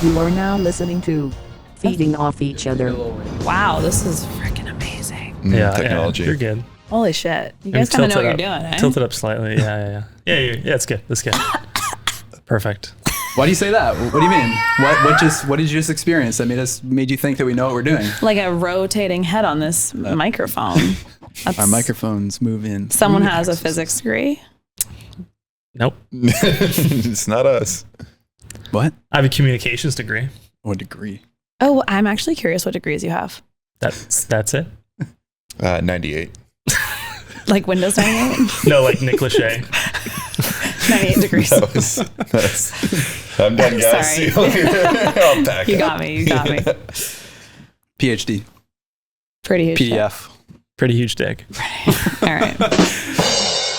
You are now listening to Feeding Off Each Other. Wow, this is freaking amazing. Technology. Yeah, you're good. Holy shit. You guys kind of know what you're doing, eh? Tilt it up slightly. Yeah, it's good. That's good. Perfect. Why do you say that? What do you mean? What did you just experience that made you think that we know what we're doing? Like a rotating head on this microphone. Our microphones move in. Someone has a physics degree. Nope. It's not us. What? I have a communications degree. What degree? Oh, I'm actually curious what degrees you have. That's it. 98. Like Windows 98? No, like Nick Lachey. 98 degrees. I'm done, guys. Sorry. I'll back You up. got me. PhD. Pretty huge. PDF. Pretty huge dick. All right.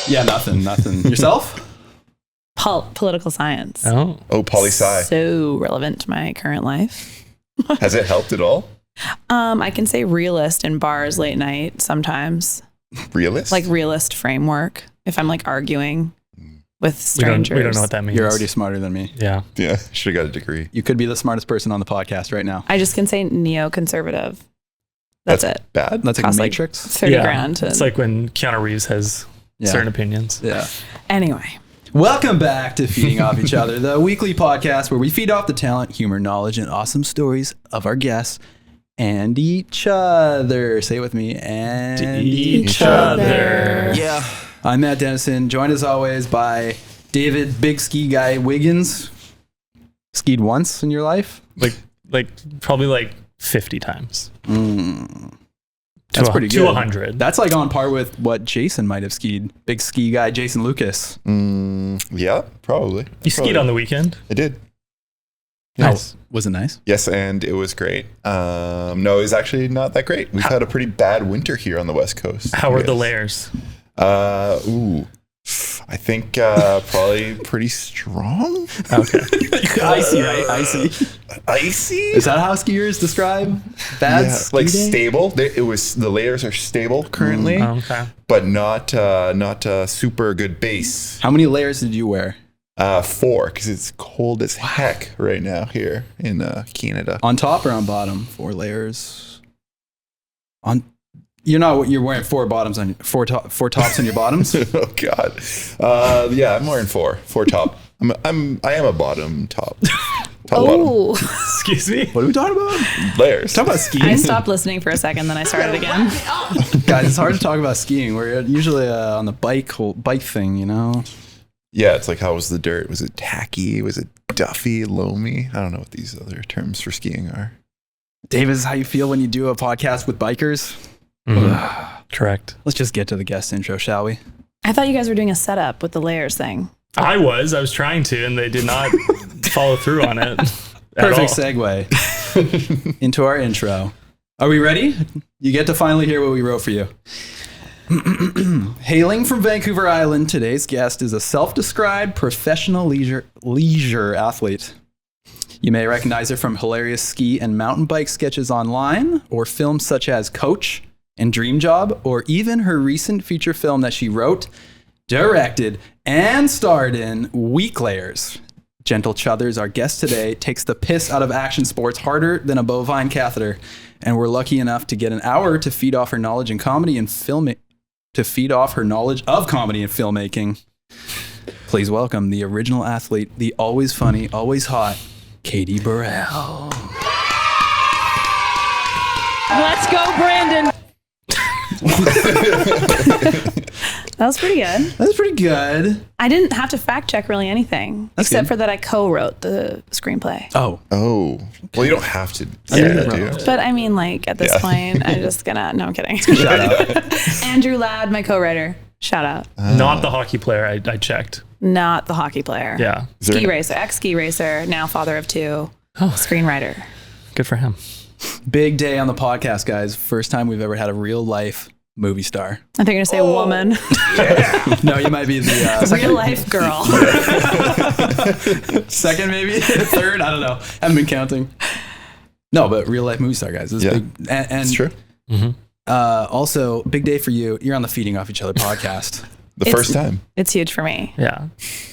Yeah, nothing. Yourself? Political science. Oh, poli-sci. So relevant to my current life. Has it helped at all? I can say realist in bars late night sometimes. Realist? Like realist framework. If I'm like arguing with strangers. we don't know what that means. You're already smarter than me. Yeah. Yeah, should have got a degree. You could be the smartest person on the podcast right now. I just can say neoconservative. That's it. Bad? That's like Costs a like Matrix. 30 grand. It's like when Keanu Reeves has Yeah. certain opinions. Yeah. Anyway. Welcome back to Feeding Off Each Other, the weekly podcast where we feed off the talent, humor, knowledge, and awesome stories of our guests and each other. Say it with me. And Each other. Yeah. I'm Matt Dennison, joined as always by David Big Ski Guy Wiggins. Skied once in your life? Like probably like 50 times. That's pretty good. To 100. That's like on par with what Jason might have skied. Big ski guy Jason Lucas. Yeah, probably. You skied on the weekend? I did. Nice. Was it nice? Yes, and it was great. No, it was actually not that great. We've had a pretty bad winter here on the West Coast. How were the layers? I think probably pretty strong. Okay. Icy, right? Icy. Icy? Is that how skiers describe bad ski like day? stable. The layers are stable currently, Okay. but not super good base. How many layers did you wear? 4, because it's cold as heck right now here in Canada. On top or on bottom? 4 layers. You're wearing 4 bottoms on 4 tops on your bottoms. Oh God. Yeah, I'm wearing 4 top. I am a bottom top. Bottom. Oh, Excuse me? What are we talking about? Layers. Talk about skiing. I stopped listening for a second, then I started again. Guys, it's hard to talk about skiing. We're usually on the bike thing, you know? Yeah, it's like, how was the dirt? Was it tacky? Was it duffy, loamy? I don't know what these other terms for skiing are. Dave, is this how you feel when you do a podcast with bikers? Correct. Let's just get to the guest intro, shall we? I thought you guys were doing a setup with the layers thing. I was trying to, and they did not follow through on it. Perfect segue into our intro. Are we ready? You get to finally hear what we wrote for you. Hailing from Vancouver Island, today's guest is a self-described professional leisure athlete. You may recognize her from hilarious ski and mountain bike sketches online, or films such as Coach and Dream Job, or even her recent feature film that she wrote, directed, and starred in, Weak Layers. Gentle Chuthers, our guest today, takes the piss out of action sports harder than a bovine catheter, and we're lucky enough to get an hour to feed off her knowledge in comedy and comedy and filmmaking. Please welcome the original athlete, the always funny, always hot, Katie Burrell. Let's go, Brandon. That was pretty good. That's pretty good. I didn't have to fact check really anything, That's except good. for that I co-wrote the screenplay. Oh, Well, you don't have to say that, do you? But I mean, like, at this point, I'm just gonna... No, I'm kidding. shout out. Andrew Ladd, my co-writer. Shout out. Not the hockey player. I checked. Not the hockey player. Yeah. Ski racer, ex-ski racer, now father of 2, screenwriter. Good for him. Big day on the podcast, guys. First time we've ever had a real life movie star. I think you're gonna say woman. No, you might be the Real life girl. second, maybe third. I don't know. Haven't been counting. No, but real life movie star, guys. This is big. And It's true. Also, big day for you. You're on the Feeding Off Each Other podcast. The first time. It's huge for me. Yeah.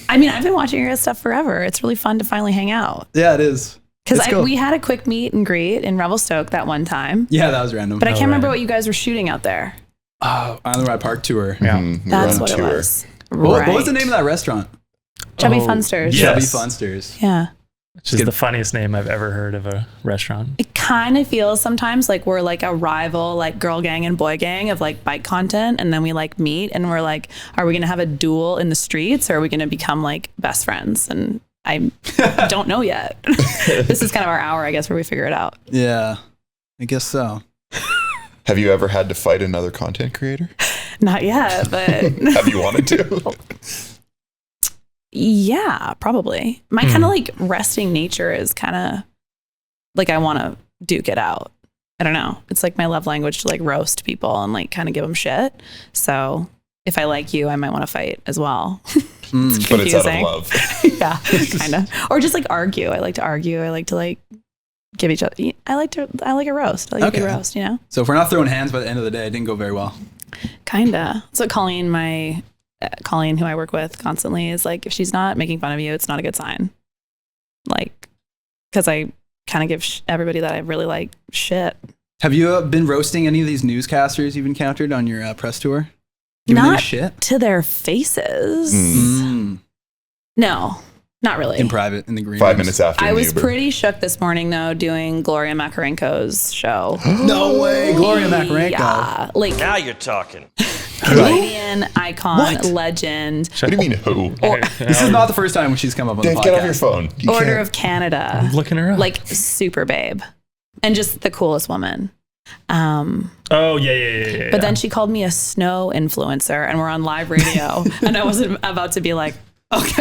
I mean, I've been watching your guys' stuff forever. It's really fun to finally hang out. Yeah, it is. Because cool. we had a quick meet and greet in Revelstoke that one time. Yeah, that was random. But I can't remember right. what you guys were shooting out there. Oh, on the Ride Park tour. Yeah. We That's were on what a it tour. was. What was the name of that restaurant? Chubby Oh, Funsters. yeah. Chubby Yes. Funsters. Yeah. Which is the funniest name I've ever heard of a restaurant. It kind of feels sometimes like we're like a rival, like girl gang and boy gang of like bike content. And then we like meet and we're like, are we going to have a duel in the streets or are we going to become like best friends? And I don't know yet. This is kind of our hour, I guess, where we figure it out. Yeah, I guess so. Have you ever had to fight another content creator? Not yet, but Have you wanted to? yeah, probably. My kind of like resting nature is kind of like I want to duke it out. I don't know. It's like my love language to like roast people and like kind of give them shit. So if I like you, I might want to fight as well. It's But it's out of confusing. love. Yeah, kind of. Or just like argue. I like to argue. I like to like give each other. I like a roast. I like a good Okay. roast, you know? So if we're not throwing hands by the end of the day, it didn't go very well. Kinda. So Colleen, who I work with constantly, is like, if she's not making fun of you, it's not a good sign. Like, because I kind of give everybody that I really like shit. Have you been roasting any of these newscasters you've encountered on your press tour? Giving them Not shit? to their faces. No, not really. In private, in the green 5 rooms. minutes after I an was Uber. pretty shook this morning though, doing Gloria Makarenko's show. No way, Gloria Makarenko. Yeah, like Now you're talking. Canadian icon, What? legend, What do you mean who? This is not the first time when she's come up on Dave, the podcast. get off your phone. You Order can't- of Canada, I'm looking her up. like super babe, and just the coolest woman. Oh, yeah. But then she called me a snow influencer, and we're on live radio, and I wasn't about to be like,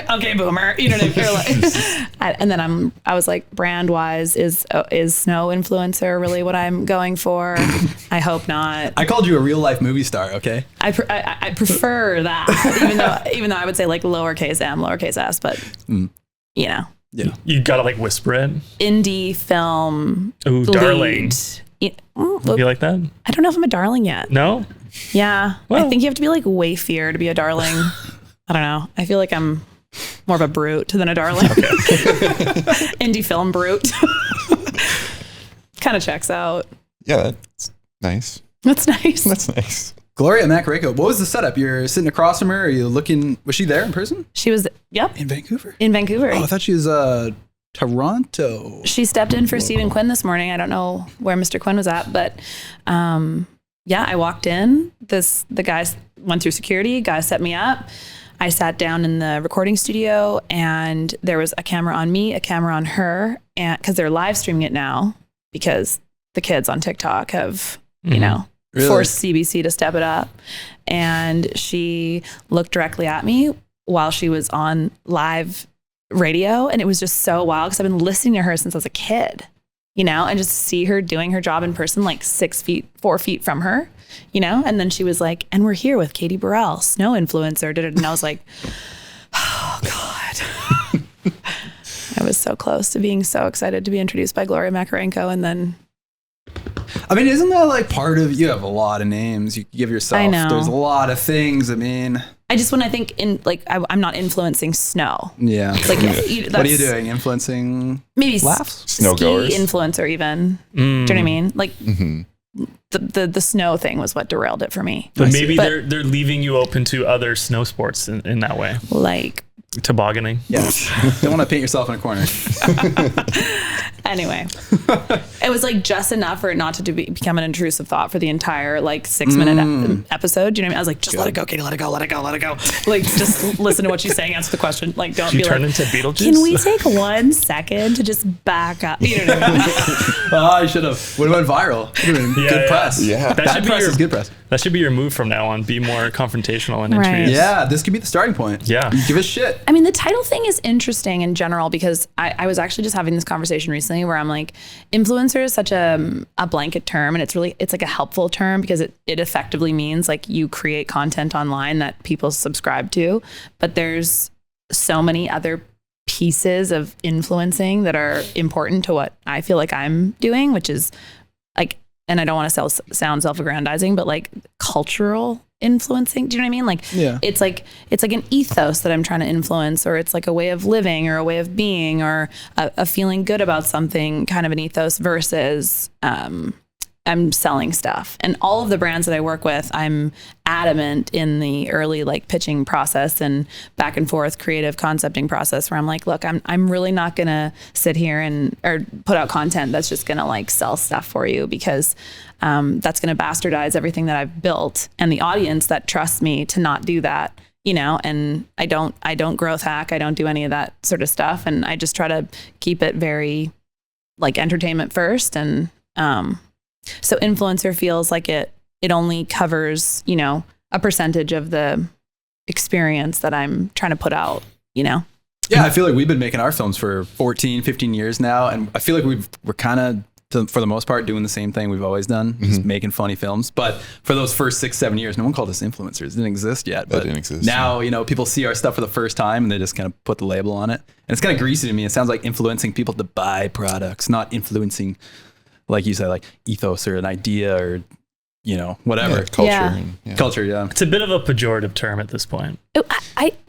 okay, boomer, you know what I mean? Or like, and then I was like, brand wise, is snow influencer really what I'm going for? I hope not. I called you a real life movie star, okay? I prefer that, even though I would say like lowercase m, lowercase s, but you know, Yeah. You gotta like whisper it. indie film. Ooh, darling. lead. You like that? I don't know if I'm a darling yet. No? Yeah, I Well. think you have to be like way fear to be a darling. I don't know. I feel like I'm more of a brute than a darling. Indie film brute. Kind of checks out. Yeah, that's nice. That's nice. That's nice. Gloria Makarenko, what was the setup? You're sitting across from her? Are you looking? Was she there in person? She was, yep, In Vancouver? in Vancouver. Oh, I thought she was Toronto. She stepped in for Stephen Quinn this morning. I don't know where Mr. Quinn was at, but yeah, I walked in. The guys went through security. Guys set me up. I sat down in the recording studio, and there was a camera on me, a camera on her, and because they're live streaming it now, because the kids on TikTok have, you know, Really? forced CBC to step it up. And she looked directly at me while she was on live radio, and it was just so wild because I've been listening to her since I was a kid, you know, and just see her doing her job in person, like 4 feet from her, you know. And then she was like, and we're here with Katie Burrell, snow influencer, and I was like, oh God. I was so close to being so excited to be introduced by Gloria Makarenko, and then I mean, isn't that like part of, you have a lot of names you give yourself. I know. There's a lot of things. I mean, I just, when I think in like, I'm not influencing snow. yeah. Like, What are you doing? Influencing Maybe laughs? Snow ski goers? influencer even. Do you know what I mean? Like the snow thing was what derailed it for me. But maybe But- they're leaving you open to other snow sports in that way. Like, Tobogganing. Yes. Don't want to paint yourself in a corner. anyway, it was like just enough for it not to become an intrusive thought for the entire like 6-minute episode. Do you know what I mean? I was like, just let it go, Katie, let it go. Like, just listen to what she's saying, answer the question. Like, don't Did you be turn like, into Beetlejuice? can we take 1 second to just back up? You know what I mean? Oh, I should have. Would have went viral. Would have been Yeah, good yeah. press. Yeah. That Bad should be press your- is good press. That should be your move from now on. Be more confrontational and Right. introduce. Yeah, this could be the starting point. Yeah. Give a shit. I mean, the title thing is interesting in general because I was actually just having this conversation recently where I'm like, influencer is such a blanket term, and it's like a helpful term because it effectively means like you create content online that people subscribe to, but there's so many other pieces of influencing that are important to what I feel like I'm doing, which is like, and I don't want to sound self-aggrandizing, but like cultural influencing. Do you know what I mean? Like, it's like an ethos that I'm trying to influence, or it's like a way of living or a way of being or a feeling good about something, kind of an ethos versus, I'm selling stuff. And all of the brands that I work with, I'm adamant in the early like pitching process and back and forth creative concepting process where I'm like, look, I'm really not going to sit here or put out content that's just going to like sell stuff for you, because that's going to bastardize everything that I've built and the audience that trusts me to not do that, you know. And I don't growth hack. I don't do any of that sort of stuff. And I just try to keep it very like entertainment first. And, so influencer feels like it only covers, you know, a percentage of the experience that I'm trying to put out, you know? Yeah, I feel like we've been making our films for 14, 15 years now. And I feel like we're kind of, for the most part, doing the same thing we've always done, just making funny films. But for those first 6-7 years, no one called us influencers. It didn't exist yet. But didn't exist. Now, you know, people see our stuff for the first time and they just kind of put the label on it. And it's kind of greasy to me. It sounds like influencing people to buy products, not influencing, like you said, like ethos or an idea or, you know, whatever. Yeah, culture. Yeah. Culture, yeah. It's a bit of a pejorative term at this point.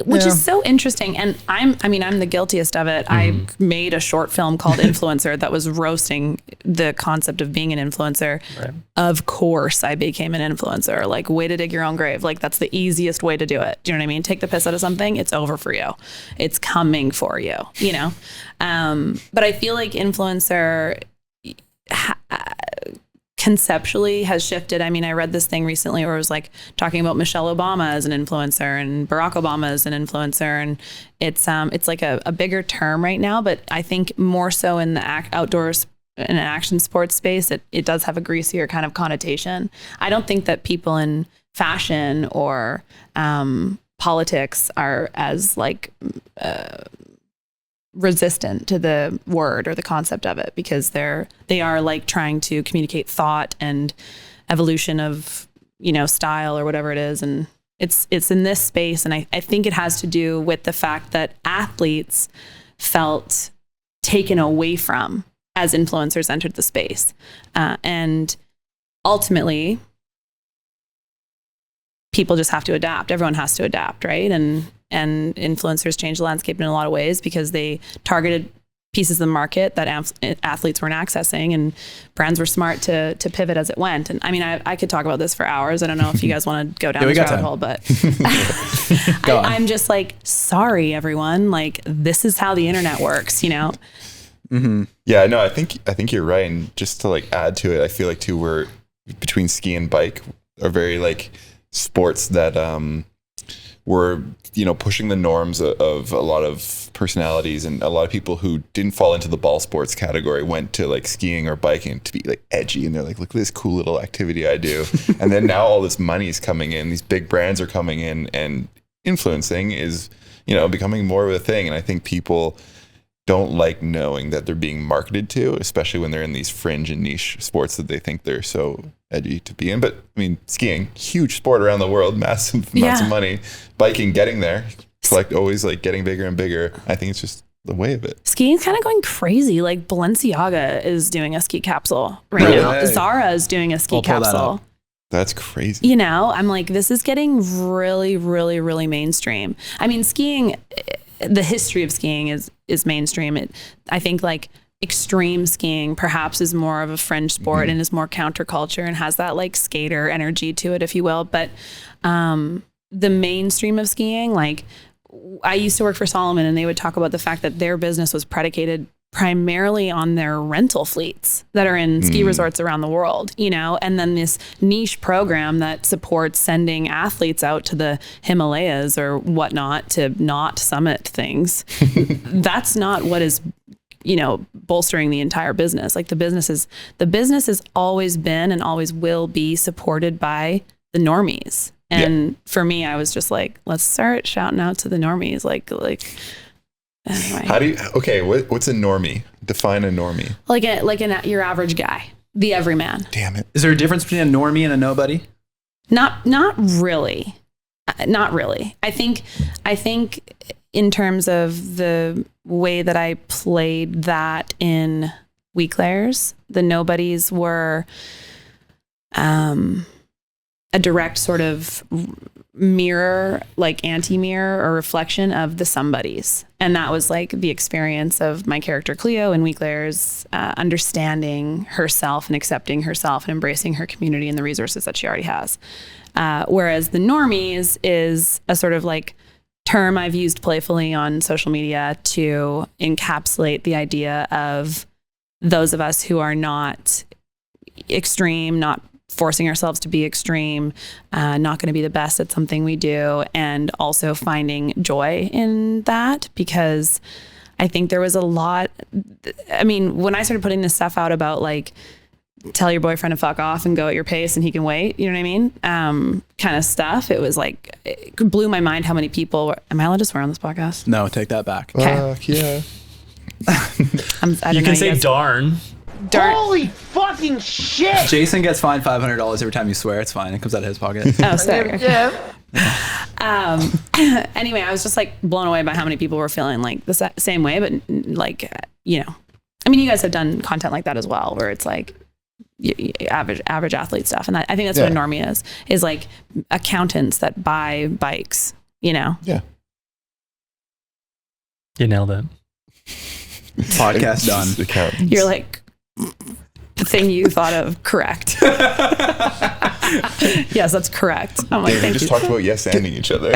Which is so interesting. And I'm the guiltiest of it. I made a short film called Influencer that was roasting the concept of being an influencer. Right. Of course I became an influencer. Like, way to dig your own grave. Like, that's the easiest way to do it. Do you know what I mean? Take the piss out of something. It's over for you. It's coming for you, you know? But I feel like influencer conceptually has shifted. I mean, I read this thing recently where it was like talking about Michelle Obama as an influencer and Barack Obama as an influencer, and it's like a bigger term right now. But I think more so in the outdoors in an action sports space, it does have a greasier kind of connotation. I don't think that people in fashion or politics are as like resistant to the word or the concept of it, because they are like trying to communicate thought and evolution of, you know, style or whatever it is. And it's in this space. And I think it has to do with the fact that athletes felt taken away from as influencers entered the space. And ultimately people just have to adapt. Everyone has to adapt, right? And influencers changed the landscape in a lot of ways because they targeted pieces of the market that athletes weren't accessing, and brands were smart to pivot as it went. And I mean, I could talk about this for hours. I don't know if you guys want to go down this rabbit hole, but I'm just like, sorry, everyone. Like, this is how the internet works, you know? Mm-hmm. Yeah, no, I think you're right. And just to like add to it, I feel like too, we're between ski and bike are very like sports that, were, you know, pushing the norms of a lot of personalities, and a lot of people who didn't fall into the ball sports category went to like skiing or biking to be like edgy, and they're like, look at this cool little activity I do. And then now all this money is coming in, these big brands are coming in, and influencing is, you know, becoming more of a thing. And I think people don't like knowing that they're being marketed to, especially when they're in these fringe and niche sports that they think they're so edgy to be in. But I mean, skiing, huge sport around the world, massive amounts of money. Biking, getting there, like always like getting bigger and bigger. I think it's just the way of it. Skiing's kind of going crazy. Like Balenciaga is doing a ski capsule right now. Zara is doing a ski capsule. That's crazy. You know, I'm like, this is getting really, really, really mainstream. I mean, skiing, the history of skiing is mainstream. I think like extreme skiing perhaps is more of a fringe sport and is more counterculture and has that like skater energy to it, if you will. But the mainstream of skiing, like I used to work for Solomon, and they would talk about the fact that their business was predicated primarily on their rental fleets that are in ski resorts around the world, you know, and then this niche program that supports sending athletes out to the Himalayas or whatnot to not summit things. That's not what is, you know, bolstering the entire business. Like the business has always been and always will be supported by the normies. And for me, I was just like, let's start shouting out to the normies. Like, anyway. How do you, okay, what's a normie? Define a normie. Like your average guy, the everyman. Damn it. Is there a difference between a normie and a nobody? Not really. Not really. I think in terms of the way that I played that in Weak Layers, the nobodies were, a direct sort of mirror, like anti-mirror or reflection of the somebodies. And that was like the experience of my character Cleo in Weak Layers, understanding herself and accepting herself and embracing her community and the resources that she already has. Whereas the Normies is a sort of like term I've used playfully on social media to encapsulate the idea of those of us who are not extreme, not forcing ourselves to be extreme, not going to be the best at something we do, and also finding joy in that, because I think there was a lot. I mean, when I started putting this stuff out about like, tell your boyfriend to fuck off and go at your pace and he can wait, you know what I mean? Kind of stuff. It was like, it blew my mind how many people were, am I allowed to swear on this podcast? No, take that back. Yeah. You can say darn. Holy fucking shit! Jason gets fined $500 every time you swear. It's fine. It comes out of his pocket. Oh, sorry. Anyway, I was just like blown away by how many people were feeling like the same way, but like, you know, I mean, you guys have done content like that as well, where it's like average athlete stuff. And I think that's what a normie is like accountants that buy bikes, you know? Yeah. You nailed it. Podcast done. Accountants. You're like, the thing you thought of, correct. Yes, that's correct. I'm like, We thank just you. talked about yes-anding each other.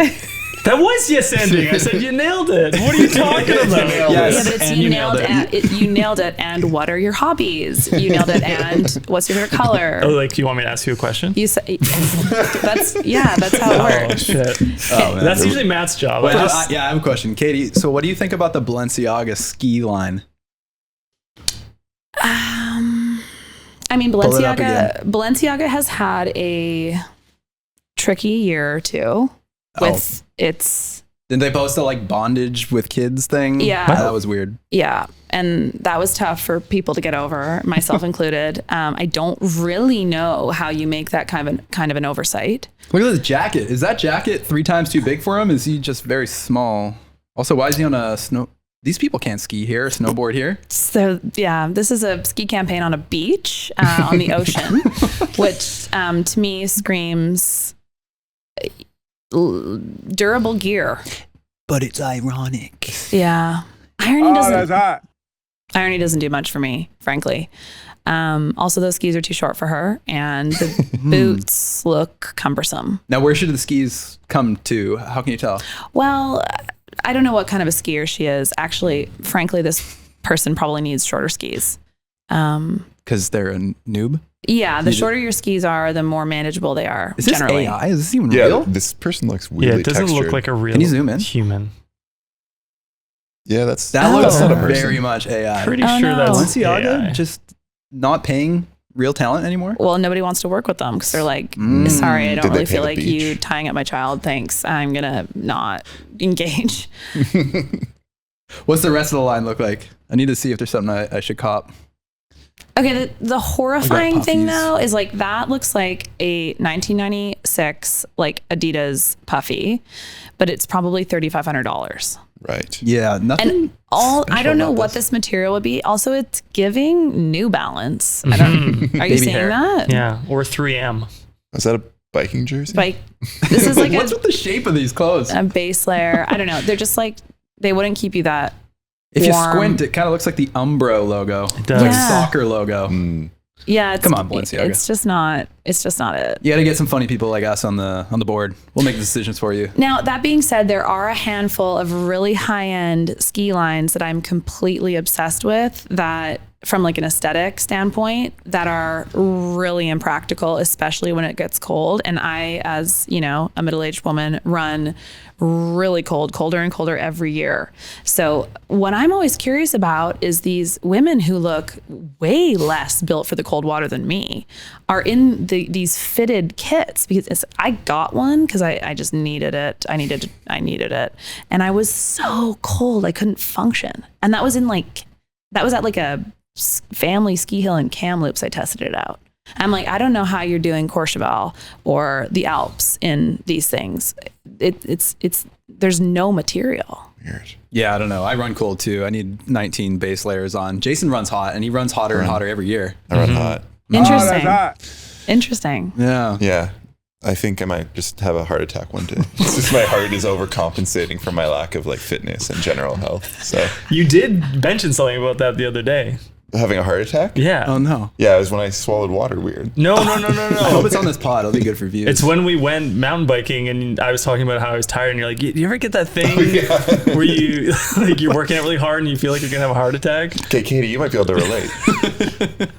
That was yes ending. I said you nailed it. What are you talking about? Yeah, Yes, but it's and you nailed it. You nailed it. And what are your hobbies? You nailed it. And what's your favorite color? Oh, like, do you want me to ask you a question? You say that's how it Oh, works. shit. Oh, man. That's usually Matt's job. Wait, I just- I have a question. Katie, so what do you think about the Balenciaga ski line? I mean, Pull it up again. Balenciaga has had a tricky year or two with its. Didn't they post a like bondage with kids thing? Yeah. That was weird. Yeah. And that was tough for people to get over, myself included. I don't really know how you make that kind of an oversight. Look at this jacket. Is that jacket 3 times too big for him? Is he just very small? Also, why is he on a snow? These people can't ski here, snowboard here. So yeah, this is a ski campaign on a beach on the ocean, which to me screams durable gear. But it's ironic. Yeah, irony doesn't do much for me, frankly. Also, those skis are too short for her, and the boots look cumbersome. Now, where should the skis come to? How can you tell? Well, I don't know what kind of a skier she is. Actually, frankly, this person probably needs shorter skis. Because they're a noob? Yeah, the shorter your skis are, the more manageable they are. Is this generally. AI? Is this even Yeah, real? this person looks Yeah, weirdly it doesn't textured. look like a real Can you zoom in? human. Yeah, that's That Oh. looks that's not a person. very much AI. Pretty Oh, sure no. that's Balenciaga AI. just not paying real talent anymore? Well, nobody wants to work with them because they're like, Mm. sorry, I don't Did they really pay feel the like beach? you tying up my child. Thanks. I'm going to not engage. What's the rest of the line look like? I need to see if there's something I should cop. Okay, the horrifying thing puffies. though is like that looks like a 1996 like Adidas puffy, but it's probably $3,500. Right. Yeah, nothing. And I special don't know about what this material would be. Also, it's giving New Balance. I don't. Are you Baby seeing hair. that? Yeah, or 3M. Is that a biking jersey? Like this is like What's with the shape of these clothes? a base layer. I don't know. They're just like they wouldn't keep you that. If you warm. squint, it kind of looks like the Umbro logo. It It's does. like Yeah. soccer logo. Mm. Yeah, it's, Come on, Balenciaga. It's just not. It's just not it. You got to get some funny people like us on the board. We'll make the decisions for you. Now, that being said, there are a handful of really high-end ski lines that I'm completely obsessed with that from like an aesthetic standpoint that are really impractical, especially when it gets cold. And I, as you know, a middle-aged woman, run really cold, colder and colder every year. So what I'm always curious about is these women who look way less built for the cold water than me are in these fitted kits because I got one because I just needed it. I needed it. And I was so cold, I couldn't function. And that was at like a family ski hill in Kamloops. I tested it out. I'm like, I don't know how you're doing Courchevel or the Alps in these things. It's there's no material. Weird. Yeah, I don't know. I run cold too. I need 19 base layers on. Jason runs hot, and he runs hotter and hotter every year. I run hot. Interesting. Interesting. Yeah. Yeah. I think I might just have a heart attack one day. It's just my heart is overcompensating for my lack of like fitness and general health. So You did mention something about that the other day. having a heart attack? Yeah. Oh no. Yeah, it was when I swallowed water weird. No. I hope it's on this pod. It'll be good for views. It's when we went mountain biking and I was talking about how I was tired and you're like, you ever get that thing where you like you're working out really hard and you feel like you're gonna have a heart attack? Okay, Katie, you might be able to relate.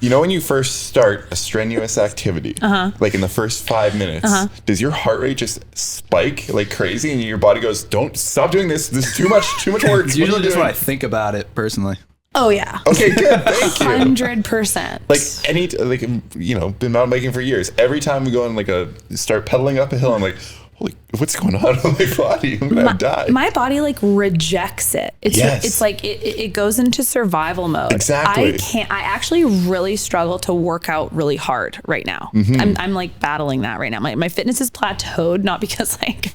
You know when you first start a strenuous activity, like in the first 5 minutes, does your heart rate just spike like crazy and your body goes, don't stop doing this. This is too much work. It's usually just when I think about it personally. Oh yeah. Okay, good. Thank you. 100%. Like been mountain biking for years. Every time we go on start pedaling up a hill, I'm like, holy, what's going on with my body? I'm gonna die. My body like rejects it. Yes. It's like it goes into survival mode. Exactly. I actually really struggle to work out really hard right now. I'm like battling that right now. My fitness is plateaued, not because like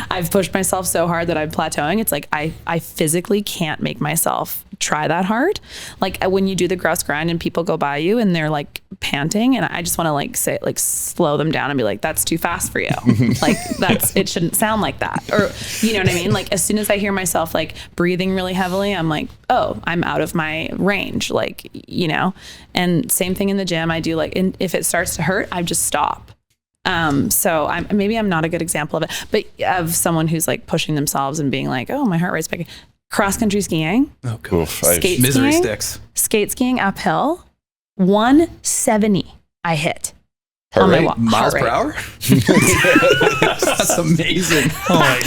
I've pushed myself so hard that I'm plateauing. It's like I physically can't make myself try that hard. Like when you do the grouse grind and people go by you and they're like panting, and I just want to like say like slow them down and be like, that's too fast for you. Like it shouldn't sound like that. Or you know what I mean? Like as soon as I hear myself like breathing really heavily, I'm like, oh, I'm out of my range. Like, you know, and same thing in the gym. I do like, if it starts to hurt, I just stop. So I'm not a good example of it, but of someone who's like pushing themselves and being like, oh, my heart rate's spiking. Cross country skiing. Oh, cool. Skate Misery skiing, sticks. Skate skiing uphill, 170 I hit. Heart on my rate? Miles per rate. hour? That's amazing. Oh my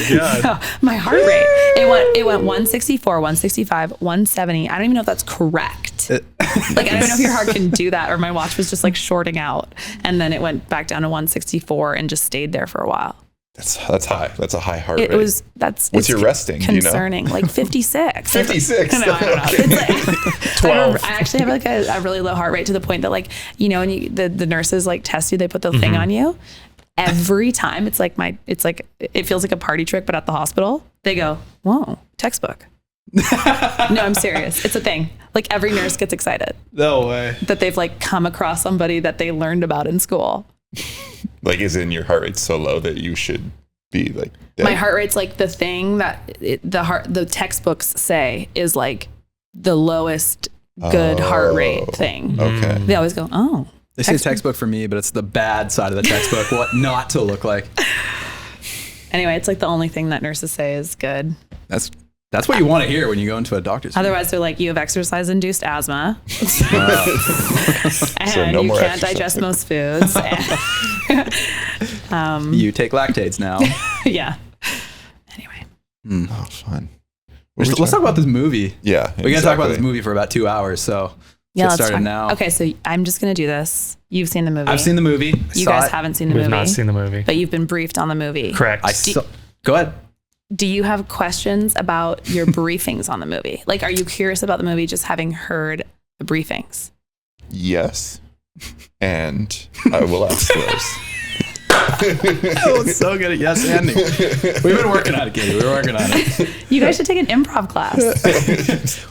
God. My heart rate. It went 164, 165, 170. I don't even know if that's correct. Like I don't know if your heart can do that, or my watch was just like shorting out, and then it went back down to 164 and just stayed there for a while. That's high. That's a high heart rate. What's your resting? Concerning, like 56. 56. No, I don't know. Okay. It's like 12. I actually have like a really low heart rate to the point that like, you know, when the nurses like test you, they put the thing on you. Every time it feels like a party trick, but at the hospital, they go, whoa, textbook. No, I'm serious. It's a thing. Like every nurse gets excited No way. that they've like come across somebody that they learned about in school. Like, is in your heart rate so low that you should be like dead? My heart rate's like the thing that the textbooks say is like the lowest good heart rate thing. Okay. They always go, oh. They say textbook for me, but it's the bad side of the textbook, what not to look like. Anyway, it's like the only thing that nurses say is good. That's what you want to hear when you go into a doctor's. Otherwise, they're like, you have exercise-induced asthma, and So no you more can't exercise. digest most foods. You take lactates now. Yeah. Anyway. Oh, fun. Let's talk about this movie. Yeah. We got to talk about this movie for about 2 hours, so Yeah, get let's started talk. now. Okay, so I'm just going to do this. You've seen the movie. I've seen the movie. You guys haven't seen the We've movie. not seen the movie. But you've been briefed on the movie. Correct. Go ahead. Do you have questions about your briefings on the movie? Like, are you curious about the movie just having heard the briefings? Yes. And I will ask those. That was so good at yes ending. We've been working on it, Katie. We're working on it. You guys should take an improv class.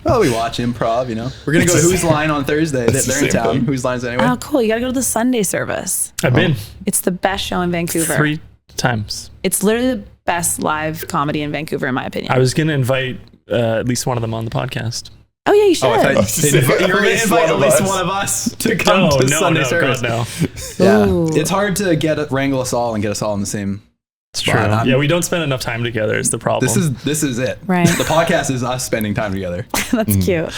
Well, we watch improv, you know. We're going to go to Whose Line on Thursday. It's the They're in same town. thing. Whose Lines anyway? Oh, cool. You got to go to the Sunday service. I've been It's the best show in Vancouver. 3 times. It's literally the best live comedy in Vancouver, in my opinion. I was going to invite at least one of them on the podcast. Oh, yeah, you should. I thought you were going to invite at least us. one of us to come to Sunday service. God, no. Yeah. Ooh. It's hard to wrangle us all and get us all in the same It's true. spot. Yeah, we don't spend enough time together is the problem. This is it. Right. The podcast is us spending time together. That's cute.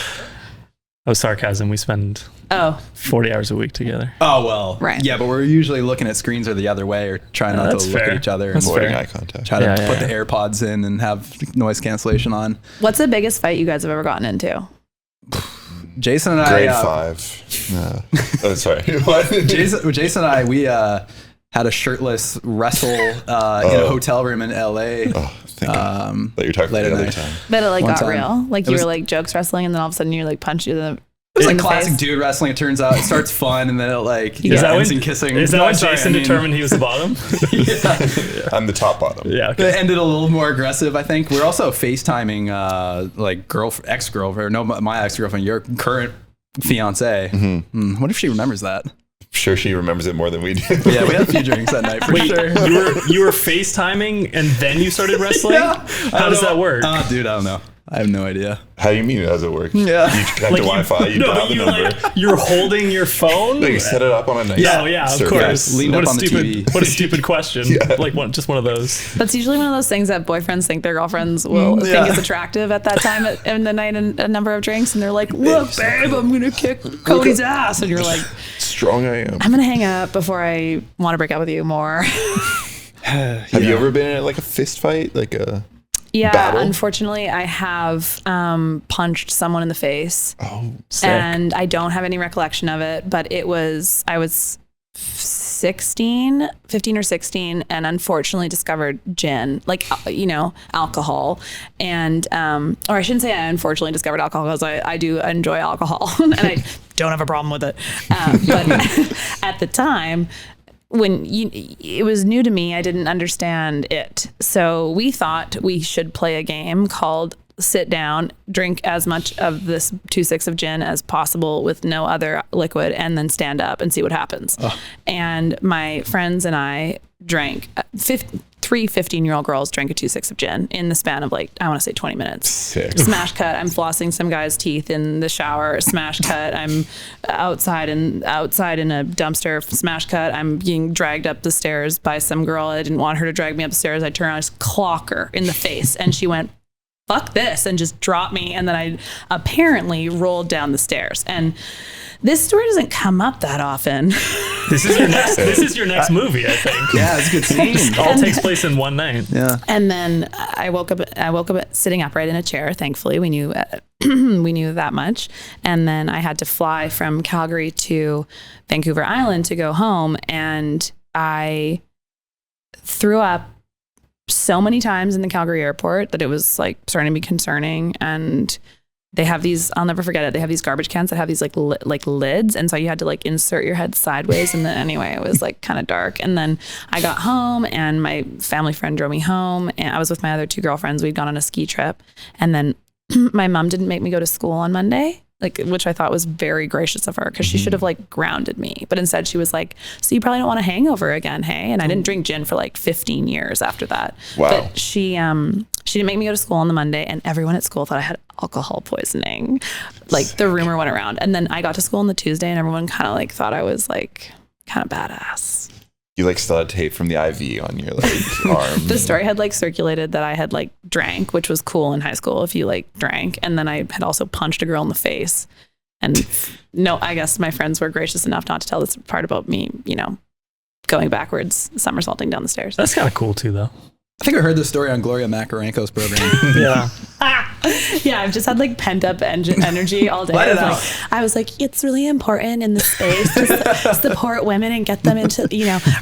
Oh, sarcasm. We spend Oh, 40 hours a week together. Oh, well. Right. Yeah, but we're usually looking at screens or the other way or trying not to that's look fair. at each other. That's and Avoiding fair. eye contact. try to Yeah, put yeah. the AirPods in and have noise cancellation on. what's the biggest fight you guys have ever gotten into? Jason and Grade I... 5. Oh, sorry. What? Jason and I, we had a shirtless wrestle in a hotel room in LA. Oh, thank God. That you're talking late about the at other night. time. But it like One got time. real. Like It you was- were like jokes wrestling, and then all of a sudden you're like punch you in It was in like the classic face. dude wrestling. It turns out it starts fun and then it like Is that ends when- in kissing. Is that No, when sorry, Jason I mean, determined he was the bottom? I'm the top bottom. Yeah. It Okay. ended a little more aggressive, I think. We're also FaceTiming like ex-girlfriend, no, my ex-girlfriend, your current fiance. What if she remembers that? sure she remembers it more than we do. Yeah, we had a few drinks that night for Wait, sure. you were FaceTiming and then you started wrestling? Yeah. How does that work? Dude, I don't know. I have no idea. How do you mean? How does it work? Yeah. You connect to Wi-Fi. You dial the number. You're holding your phone. Like, you set it up on a nice. Oh yeah, of surface. course. Leaned What up a on the stupid, TV. what a stupid question. Like just one of those. That's usually one of those things that boyfriends think their girlfriends will think is attractive at that time in the night and a number of drinks. And they're like, look, babe, I'm going to kick Cody's ass. And you're like, Strong I am. I'm going to hang up before I want to break up with you more. Have you ever been in like a fist fight? Like a Yeah, battle? unfortunately, I have punched someone in the face. Oh, sick. And I don't have any recollection of it, but I was 15 or 16, and unfortunately discovered gin, like, alcohol. And, or I shouldn't say I unfortunately discovered alcohol, because I do enjoy alcohol and I don't have a problem with it. But at the time, it was new to me, I didn't understand it. So we thought we should play a game called sit down, drink as much of this 2/6 of gin as possible with no other liquid, and then stand up and see what happens. And my friends and I drank, three 15-year-old girls drank a 2/6 of gin in the span of I want to say 20 minutes. Sick. Smash cut. I'm flossing some guy's teeth in the shower. Smash cut. I'm outside in a dumpster. Smash cut. I'm being dragged up the stairs by some girl. I didn't want her to drag me up the stairs. I turned around, I just clock her in the face, and she went, fuck this, and just dropped me. And then I apparently rolled down the stairs. And this story doesn't come up that often. This is your next movie, I think. Yeah, it's a good scene. It all takes place in one night. Yeah. And then I woke up sitting upright in a chair. Thankfully, we knew that much. And then I had to fly from Calgary to Vancouver Island to go home. And I threw up so many times in the Calgary airport that it was starting to be concerning. And they have these, I'll never forget it, they have these garbage cans that have these lids, and so you had to insert your head sideways, and then anyway, it was kind of dark. And then I got home, and my family friend drove me home, and I was with my other two girlfriends. We'd gone on a ski trip, and then my mom didn't make me go to school on Monday, which I thought was very gracious of her, because she should have grounded me, but instead she was like, so you probably don't want a hangover again, hey? And I didn't drink gin for 15 years after that. Wow. But she didn't make me go to school on the Monday, and everyone at school thought I had alcohol poisoning. The rumor went around. And then I got to school on the Tuesday, and everyone kind of thought I was kind of badass. You still had tape from the IV on your arm. The story had circulated that I had drank, which was cool in high school if you drank. And then I had also punched a girl in the face. And no, I guess my friends were gracious enough not to tell this part about me, going backwards, somersaulting down the stairs. That's kind of cool too, though. I think I heard this story on Gloria Makarenko's program. Yeah. Yeah, I've just had energy all day. Let it out. I was it's really important in the space to support women and get them into,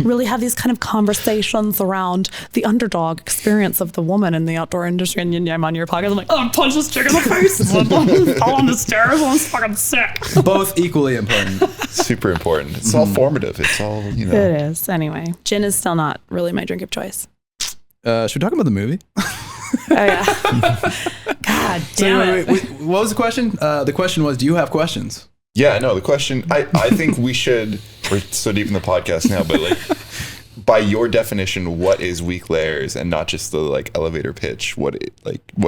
really have these kind of conversations around the underdog experience of the woman in the outdoor industry. And I'm on your podcast. I'm I punched this chick in the face. Fall on the stairs. I'm fucking sick. Both equally important. Super important. It's all formative. It's all, It is. Anyway, gin is still not really my drink of choice. Should we talk about the movie? Oh, yeah. God damn it. Wait, what was the question? The question was, do you have questions? Yeah, no, the question, I think we should, we're so deep in the podcast now, but by your definition, what is weak layers, and not just the elevator pitch? What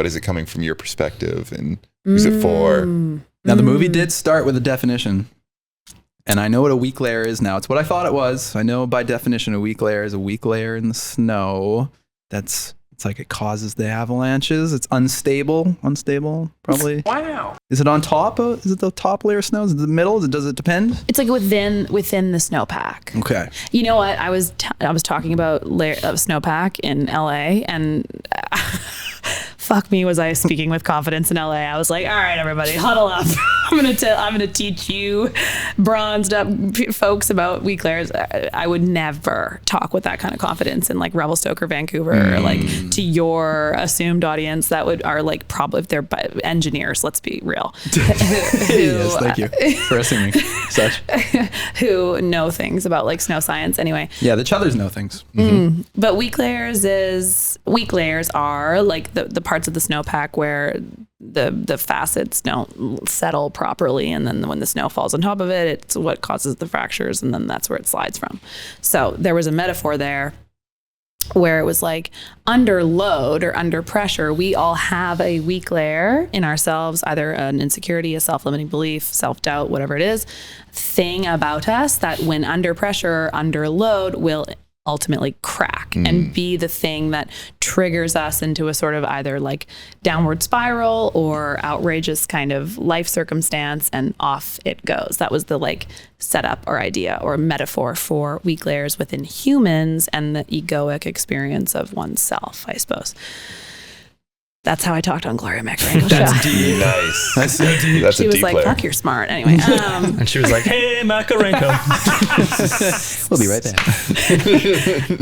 is it coming from your perspective, and who's it for? Now, the movie did start with a definition, and I know what a weak layer is now. It's what I thought it was. I know by definition, a weak layer is a weak layer in the snow. It's it causes the avalanches. It's unstable, probably. Wow. Is it on top? Is it the top layer of snow? Is it the middle? Does it depend? It's within the snowpack. Okay. You know what? I was talking about layer of snowpack in LA, and fuck me, was I speaking with confidence in LA. I was like, all right, everybody, huddle up. I'm gonna teach you bronzed up folks about weak layers. I would never talk with that kind of confidence in Revelstoke or Vancouver, or to your assumed audience that are probably, if they're engineers, let's be real. Yes, thank you for assuming such. Who know things about snow science anyway. Yeah, the Chuthers know things. But weak layers are the part parts of the snowpack where the facets don't settle properly, and then when the snow falls on top of it, it's what causes the fractures, and then that's where it slides from. So there was a metaphor there where it was like under load or under pressure, we all have a weak layer in ourselves, either an insecurity, a self-limiting belief, self-doubt, whatever it is, thing about us that when under pressure or under load will ultimately crack and be the thing that triggers us into a sort of either like downward spiral or outrageous kind of life circumstance, and off it goes. That was the like setup or idea or metaphor for weak layers within humans and the egoic experience of oneself, I suppose. That's how I talked on Gloria Macarenko's show. That's deep. Nice. That's so deep. That's She a was deep like, layer. fuck, you're smart. Anyway. And she was like, hey, Macarenko. We'll be right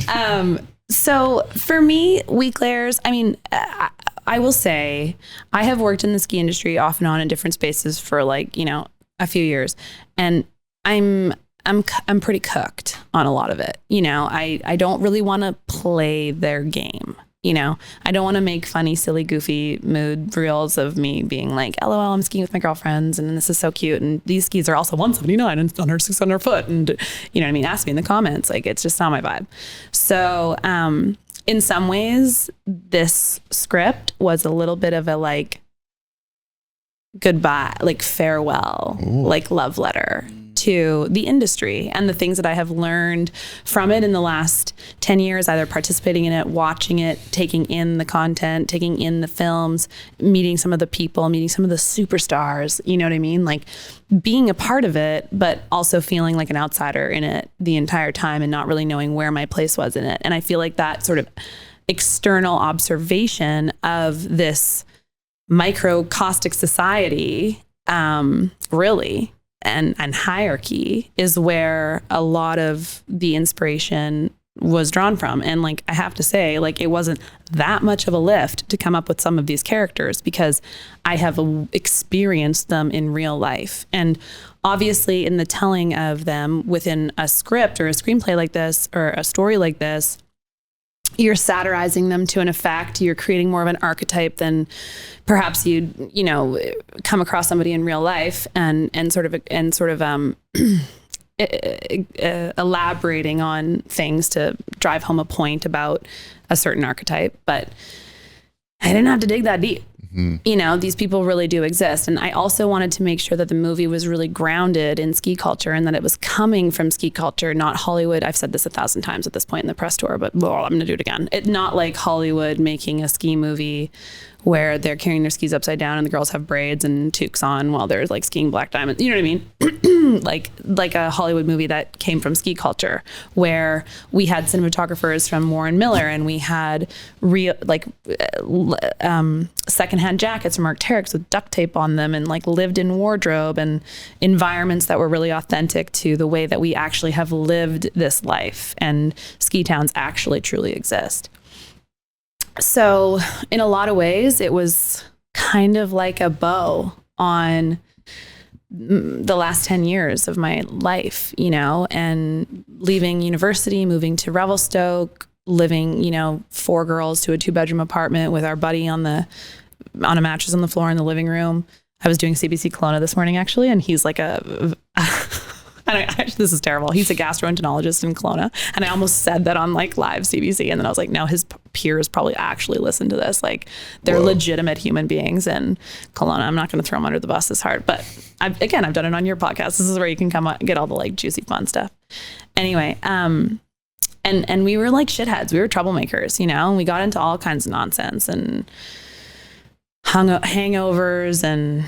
back. So for me, weak layers, I mean, I will say I have worked in the ski industry off and on in different spaces for like, you know, a few years, and I'm pretty cooked on a lot of it. You know, I don't really want to play their game. You know, I don't want to make funny, silly, goofy mood reels of me being like, LOL, I'm skiing with my girlfriends and this is so cute. And these skis are also 179 and under 600 foot. And you know what I mean? Ask me in the comments. Like, it's just not my vibe. So in some ways, this script was a little bit of a like goodbye, like farewell, like love letter to the industry and the things that I have learned from it in the last 10 years, either participating in it, watching it, taking in the content, taking in the films, meeting some of the people, meeting some of the superstars, you know what I mean? Like being a part of it, but also feeling like an outsider in it the entire time and not really knowing where my place was in it. And I feel like that sort of external observation of this microcostic society, really, and hierarchy is where a lot of the inspiration was drawn from. And like, I have to say, like, it wasn't that much of a lift to come up with some of these characters because I have experienced them in real life. And obviously in the telling of them within a script or a screenplay like this or a story like this, you're satirizing them to an effect. You're creating more of an archetype than perhaps you'd, you know, come across somebody in real life and sort of elaborating on things to drive home a point about a certain archetype. But I didn't have to dig that deep. You know, these people really do exist. And I also wanted to make sure that the movie was really grounded in ski culture and that it was coming from ski culture, not Hollywood. I've said this 1,000 times at this point in the press tour, but I'm going to do it again. It's not like Hollywood making a ski movie where they're carrying their skis upside down and the girls have braids and toques on while they're like skiing black diamonds. You know what I mean? like a Hollywood movie that came from ski culture, where we had cinematographers from Warren Miller and we had real secondhand jackets from Arc'teryx with duct tape on them and like lived in wardrobe and environments that were really authentic to the way that we actually have lived this life and ski towns actually truly exist. So in a lot of ways, it was kind of like a bow on the last 10 years of my life, you know, and leaving university, moving to Revelstoke, living, you know, 4 girls to a 2-bedroom apartment with our buddy on a mattress on the floor in the living room. I was doing CBC Kelowna this morning, actually, and he's like this is terrible. He's a gastroenterologist in Kelowna. And I almost said that on like live CBC. And then I was like, no, his peers probably actually listen to this. Like they're legitimate human beings in Kelowna. I'm not going to throw them under the bus this hard. But I've done it on your podcast. This is where you can come get all the like juicy fun stuff. Anyway, and we were like shitheads. We were troublemakers, you know, and we got into all kinds of nonsense and hangovers and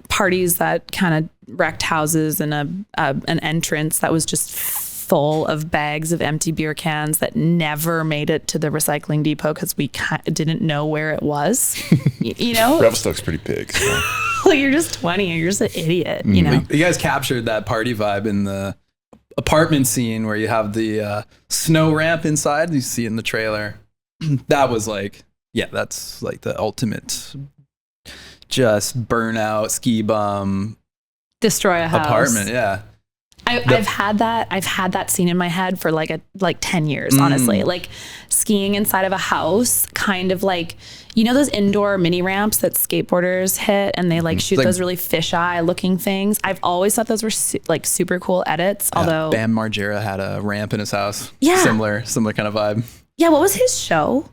parties that kind of wrecked houses and an entrance that was just full of bags of empty beer cans that never made it to the recycling depot because we didn't know where it was. You know, Revelstoke's pretty big. So. Like you're just 20 and you're just an idiot. You know, you guys captured that party vibe in the apartment scene where you have the snow ramp inside. You see it in the trailer. That was like, yeah, that's like the ultimate. Just burnout, ski bum, destroy a house. Apartment, yeah. I've had that scene in my head for like 10 years, honestly. Like skiing inside of a house, kind of like, you know, those indoor mini ramps that skateboarders hit and they like shoot those really fisheye looking things. I've always thought those were super cool edits. Although Bam Margera had a ramp in his house. Yeah. Similar kind of vibe. Yeah. What was his show?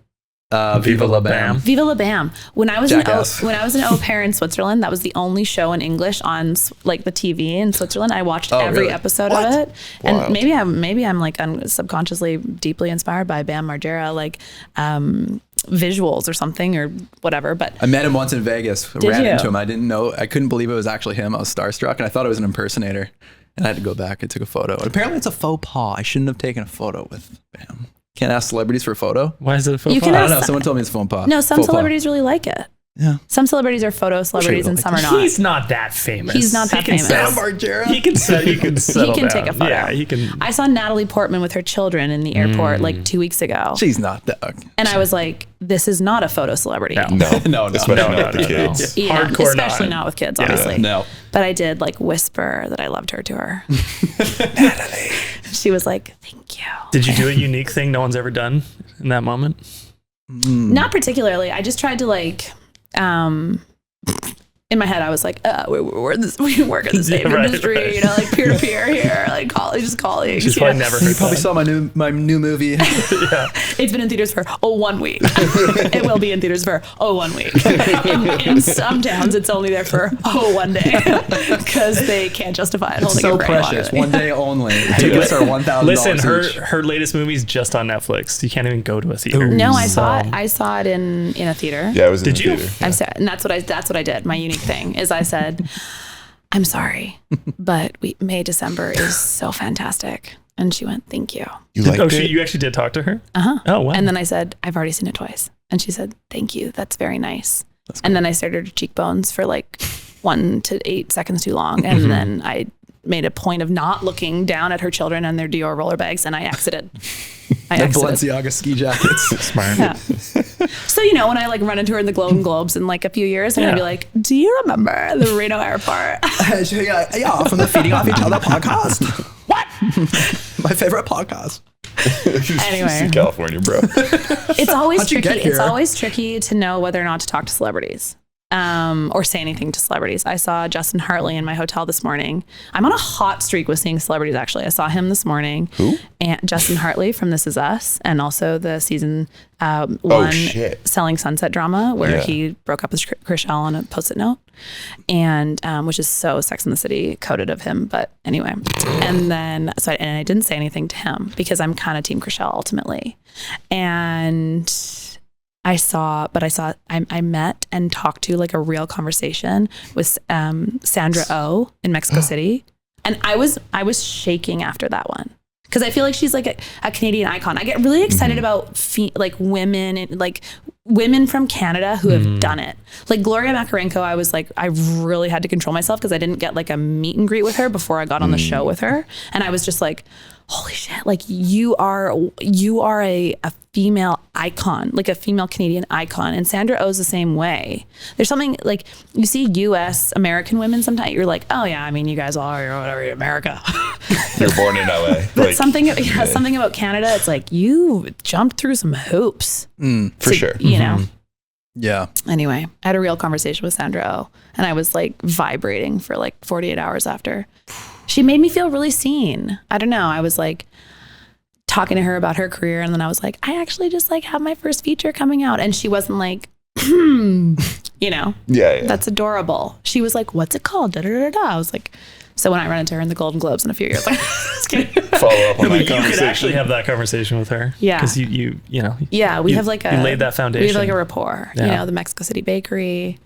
Viva La Bam. Viva La Bam. When I was Jackass. an au pair in Switzerland, that was the only show in English on like the TV in Switzerland. I watched every really? episode What? of it, Wild. and maybe I'm like subconsciously deeply inspired by Bam Margera, like visuals or something or whatever. But I met him once in Vegas. Did Ran you? into him. I couldn't believe it was actually him. I was starstruck, and I thought it was an impersonator. And I had to go back and took a photo. And apparently, it's a faux pas. I shouldn't have taken a photo with Bam. Can't ask celebrities for a photo. Why is it a faux You pas? can I don't ask- know. Someone told me it's a faux pas. no, some Faux pas. celebrities really like it. Yeah. Some celebrities are photo celebrities and some are not. He's not that famous. He's not that famous. Bam Margera. He can settle He can down. take a photo. Yeah, he can. I saw Natalie Portman with her children in the airport like 2 weeks ago. She's not that. And I was like, this is not a photo celebrity. No. No. Especially not with the kids. Yeah, Hardcore especially not. not with kids, obviously. No. But I did like whisper that I loved her to her. Natalie. She was like, thank you. Did you do a unique thing no one's ever done in that moment? Not particularly. I just tried to like, in my head, I was like, we work in the same Right, industry, right. you know, like peer to peer here, like colleagues. She's you probably know? never You heard probably that. saw my new movie. It's been in theaters for 1 week. It will be in theaters for 1 week. In some towns, it's only there for 1 day because they can't justify it. Holding So it for any precious. longer. 1 day only. Tickets are $1,000 Listen, each. her latest movie's just on Netflix. You can't even go to a theater. No, I So- saw it. I saw it in a theater. Yeah, it was in Did the you? theater. I'm sorry, and that's what I did. My unique thing is I said, I'm sorry, but May December is so fantastic. And she went, thank you. You liked Oh, it? you actually did talk to her? Uh-huh. Oh, wow. And then I said, I've already seen it twice. And she said, thank you. That's very nice. And then I stared at her cheekbones for like 1 to 8 seconds too long. And then I made a point of not looking down at her children and their Dior roller bags. And I exited. The Balenciaga ski jackets. Smart. Yeah. So, you know, when I like run into her in the Golden Globes in like a few years, I'm going to be like, do you remember the Reno airport? yeah, from the Feeding Off Each Other podcast. What? My favorite podcast. Anyway. in California, bro. It's always How'd you tricky. get here? It's always tricky to know whether or not to talk to celebrities or say anything to celebrities. I saw Justin Hartley in my hotel this morning. I'm on a hot streak with seeing celebrities, actually. I saw him this morning. Who? And Justin Hartley from This Is Us, and also the season 1 shit. Selling Sunset drama where Yeah. he broke up with Chrishell on a Post-it note, and which is so Sex and the City coded of him. But anyway, and then and I didn't say anything to him because I'm kind of Team Chrishell ultimately, and I met and talked to like a real conversation with Sandra Oh in Mexico City. And I was shaking after that one. Because I feel like she's like a Canadian icon. I get really excited about like women from Canada who have done it. Like Gloria Makarenko, I was like, I really had to control myself because I didn't get like a meet and greet with her before I got on the show with her. And I was just like, holy shit, like you are a female icon, like a female Canadian icon. And Sandra Oh's the same way. There's something like you see US American women sometimes you're like, oh yeah, I mean you guys all are whatever, America. You're born in LA. But something about Canada, it's like you jumped through some hoops. For sure. You know. Yeah. Anyway, I had a real conversation with Sandra Oh, and I was like vibrating for like 48 hours after. She made me feel really seen. I don't know. I was like talking to her about her career, and then I was like, I actually just like have my first feature coming out, and she wasn't like, you know, Yeah. that's adorable. She was like, what's it called? Da, da, da, da. I was like, so when I run into her in the Golden Globes in a few years, like, just kidding. Follow up on No, but that you could conversation. actually have that conversation with her. Yeah. Because you know. Yeah, we you- have like you a laid that foundation. We have like a rapport. You Yeah. know, the Mexico City bakery.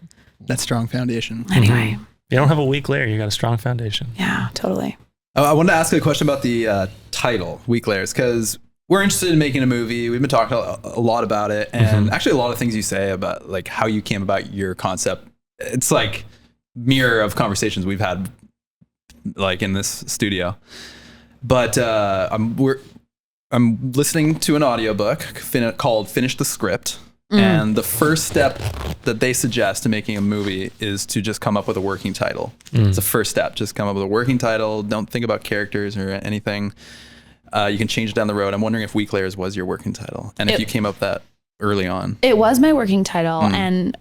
That strong foundation. Anyway, You don't have a weak layer. You got a strong foundation. yeah, totally. I wanted to ask you a question about the title, Weak Layers, because we're interested in making a movie. We've been talking a lot about it, and actually a lot of things you say about like how you came about your concept. It's like mirror of conversations we've had like in this studio. But I'm listening to an audiobook called Finish the Script. And the first step that they suggest to making a movie is to just come up with a working title. It's the first step. Just come up with a working title. Don't think about characters or anything. You can change it down the road. I'm wondering if Weak Layers was your working title, and if you came up with that early on. It was my working title. And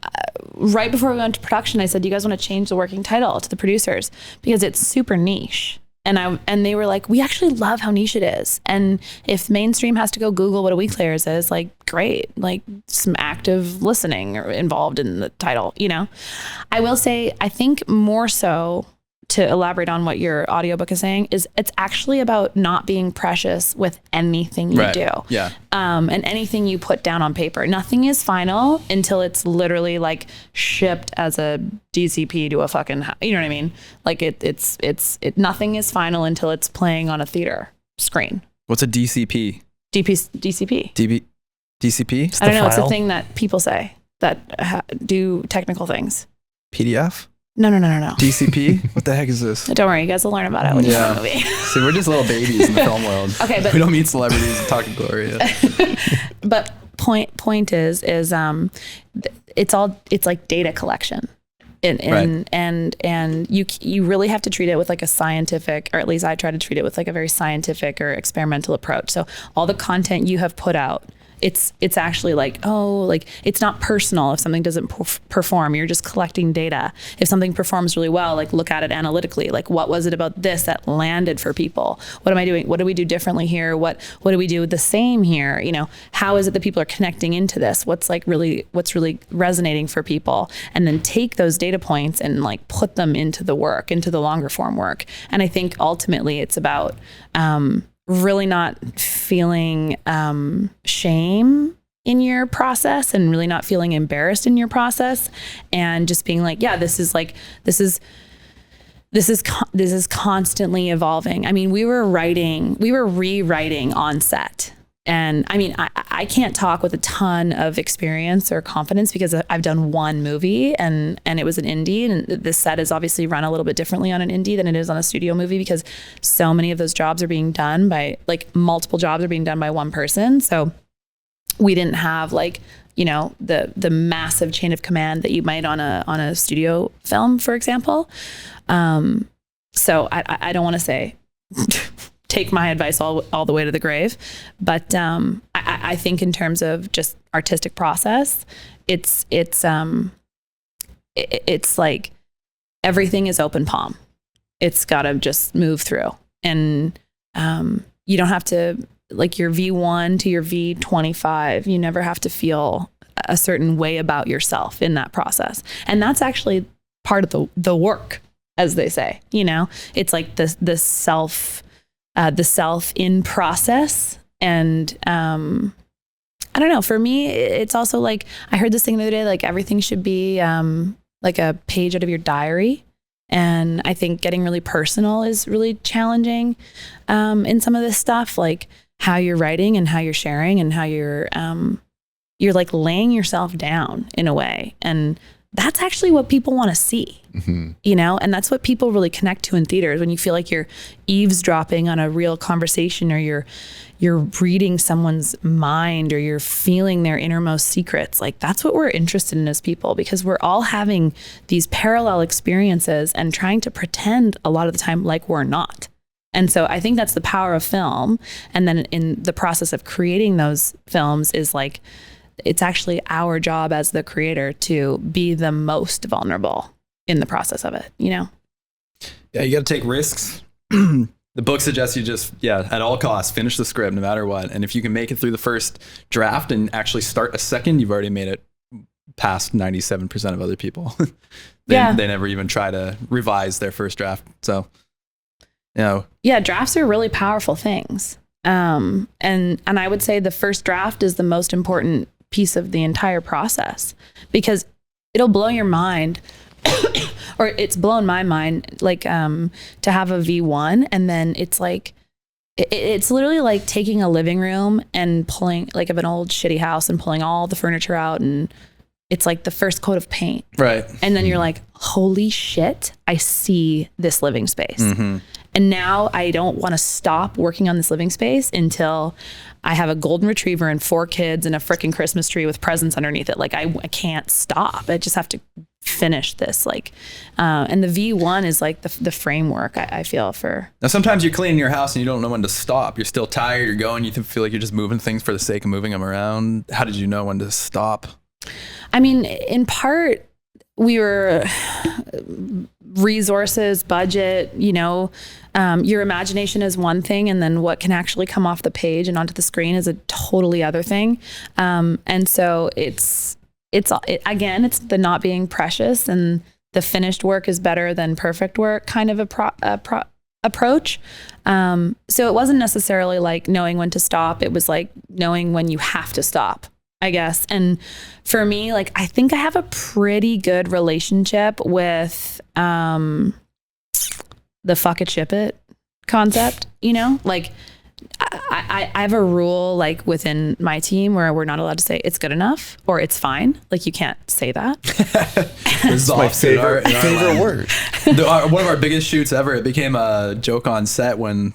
right before we went to production, I said, do you guys want to change the working title to the producers? Because it's super niche. And they were like, we actually love how niche it is. And if mainstream has to go Google what a Weak Layers is, like, great, like some active listening involved in the title, you know? I will say, I think more so, to elaborate on what your audiobook is saying, is it's actually about not being precious with anything you do. Yeah. And anything you put down on paper. Nothing is final until it's literally like shipped as a DCP to a fucking, you know what I mean? Like nothing is final until it's playing on a theater screen. What's a DCP? DCP. DCP? I don't know. It's a file? thing that people say that do technical things. PDF? No. DCP? What the heck is this? Don't worry, you guys will learn about it when you see the movie. See, we're just little babies in the film world. Okay, but we don't meet celebrities and talk glory yet. But point is it's like data collection. And you really have to treat it with like a scientific, or at least I try to treat it with like a very scientific or experimental approach. So all the content you have put out, it's actually like, it's not personal if something doesn't perform. You're just collecting data. If something performs really well, like look at it analytically. Like, what was it about this that landed for people? What am I doing? What do we do differently here? What do we do the same here? You know, how is it that people are connecting into this? What's really resonating for people? And then take those data points and like put them into the work, into the longer form work. And I think ultimately it's about really not feeling shame in your process, and really not feeling embarrassed in your process, and just being like, yeah, this is constantly evolving. I mean, we were rewriting on set. And I mean, I can't talk with a ton of experience or confidence because I've done one movie and it was an indie, and the set is obviously run a little bit differently on an indie than it is on a studio movie, because so many of those jobs are being done by, like, multiple jobs are being done by one person. So we didn't have, like, you know, the massive chain of command that you might on a studio film, for example. So I don't want to say take my advice all the way to the grave. But I think in terms of just artistic process, it's like everything is open palm. It's got to just move through. And you don't have to, like, your V1 to your V25, you never have to feel a certain way about yourself in that process. And that's actually part of the work, as they say. You know, it's like the self in process. And I don't know, for me, it's also like, I heard this thing the other day, like everything should be like a page out of your diary. And I think getting really personal is really challenging in some of this stuff, like how you're writing and how you're sharing and how you're like laying yourself down in a way. And that's actually what people want to see, you know? And that's what people really connect to in theaters, when you feel like you're eavesdropping on a real conversation, or you're reading someone's mind, or you're feeling their innermost secrets. Like, that's what we're interested in as people, because we're all having these parallel experiences and trying to pretend a lot of the time like we're not. And so I think that's the power of film. And then in the process of creating those films is like, it's actually our job as the creator to be the most vulnerable in the process of it, you know? Yeah, you got to take risks. The book suggests you just, at all costs, finish the script no matter what. And if you can make it through the first draft and actually start a second, you've already made it past 97% of other people. They never even try to revise their first draft. So, you know. Yeah, drafts are really powerful things. And I would say the first draft is the most important piece of the entire process, because it'll blow your mind or it's blown my mind, like to have a V1, and then it's like it's literally like taking a living room and pulling, like, of an old shitty house and pulling all the furniture out, and it's like the first coat of paint, right? And then you're like, holy shit, I see this living space. And now I don't want to stop working on this living space until I have a golden retriever and 4 kids and a freaking Christmas tree with presents underneath it. Like I can't stop. I just have to finish this. Like, and the V1 is like the framework I feel for. Now, sometimes you're cleaning your house and you don't know when to stop. You're still tired. You're going. You feel like you're just moving things for the sake of moving them around. How did you know when to stop? I mean, in part, we were resources, budget, your imagination is one thing, and then what can actually come off the page and onto the screen is a totally other thing. And so it's the not being precious, and the finished work is better than perfect work kind of approach. So it wasn't necessarily like knowing when to stop. It was like knowing when you have to stop, I guess. And for me, like, I think I have a pretty good relationship with the fuck it, ship it concept, like I have a rule like within my team where we're not allowed to say it's good enough or it's fine. Like you can't say that. This is my favorite word. One of our biggest shoots ever, it became a joke on set when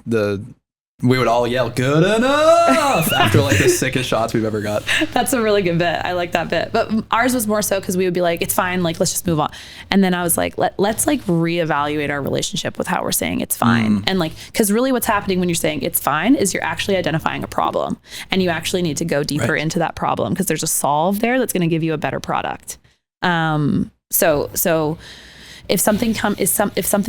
we would all yell "good enough" after like the sickest shots we've ever got. That's a really good bit. I like that bit. But ours was more so because we would be like, it's fine, like let's just move on. And then I was like, let's like reevaluate our relationship with how we're saying it's fine. And like, because really what's happening when you're saying it's fine is you're actually identifying a problem, and you actually need to go deeper into that problem because there's a solve there that's going to give you a better product. So if something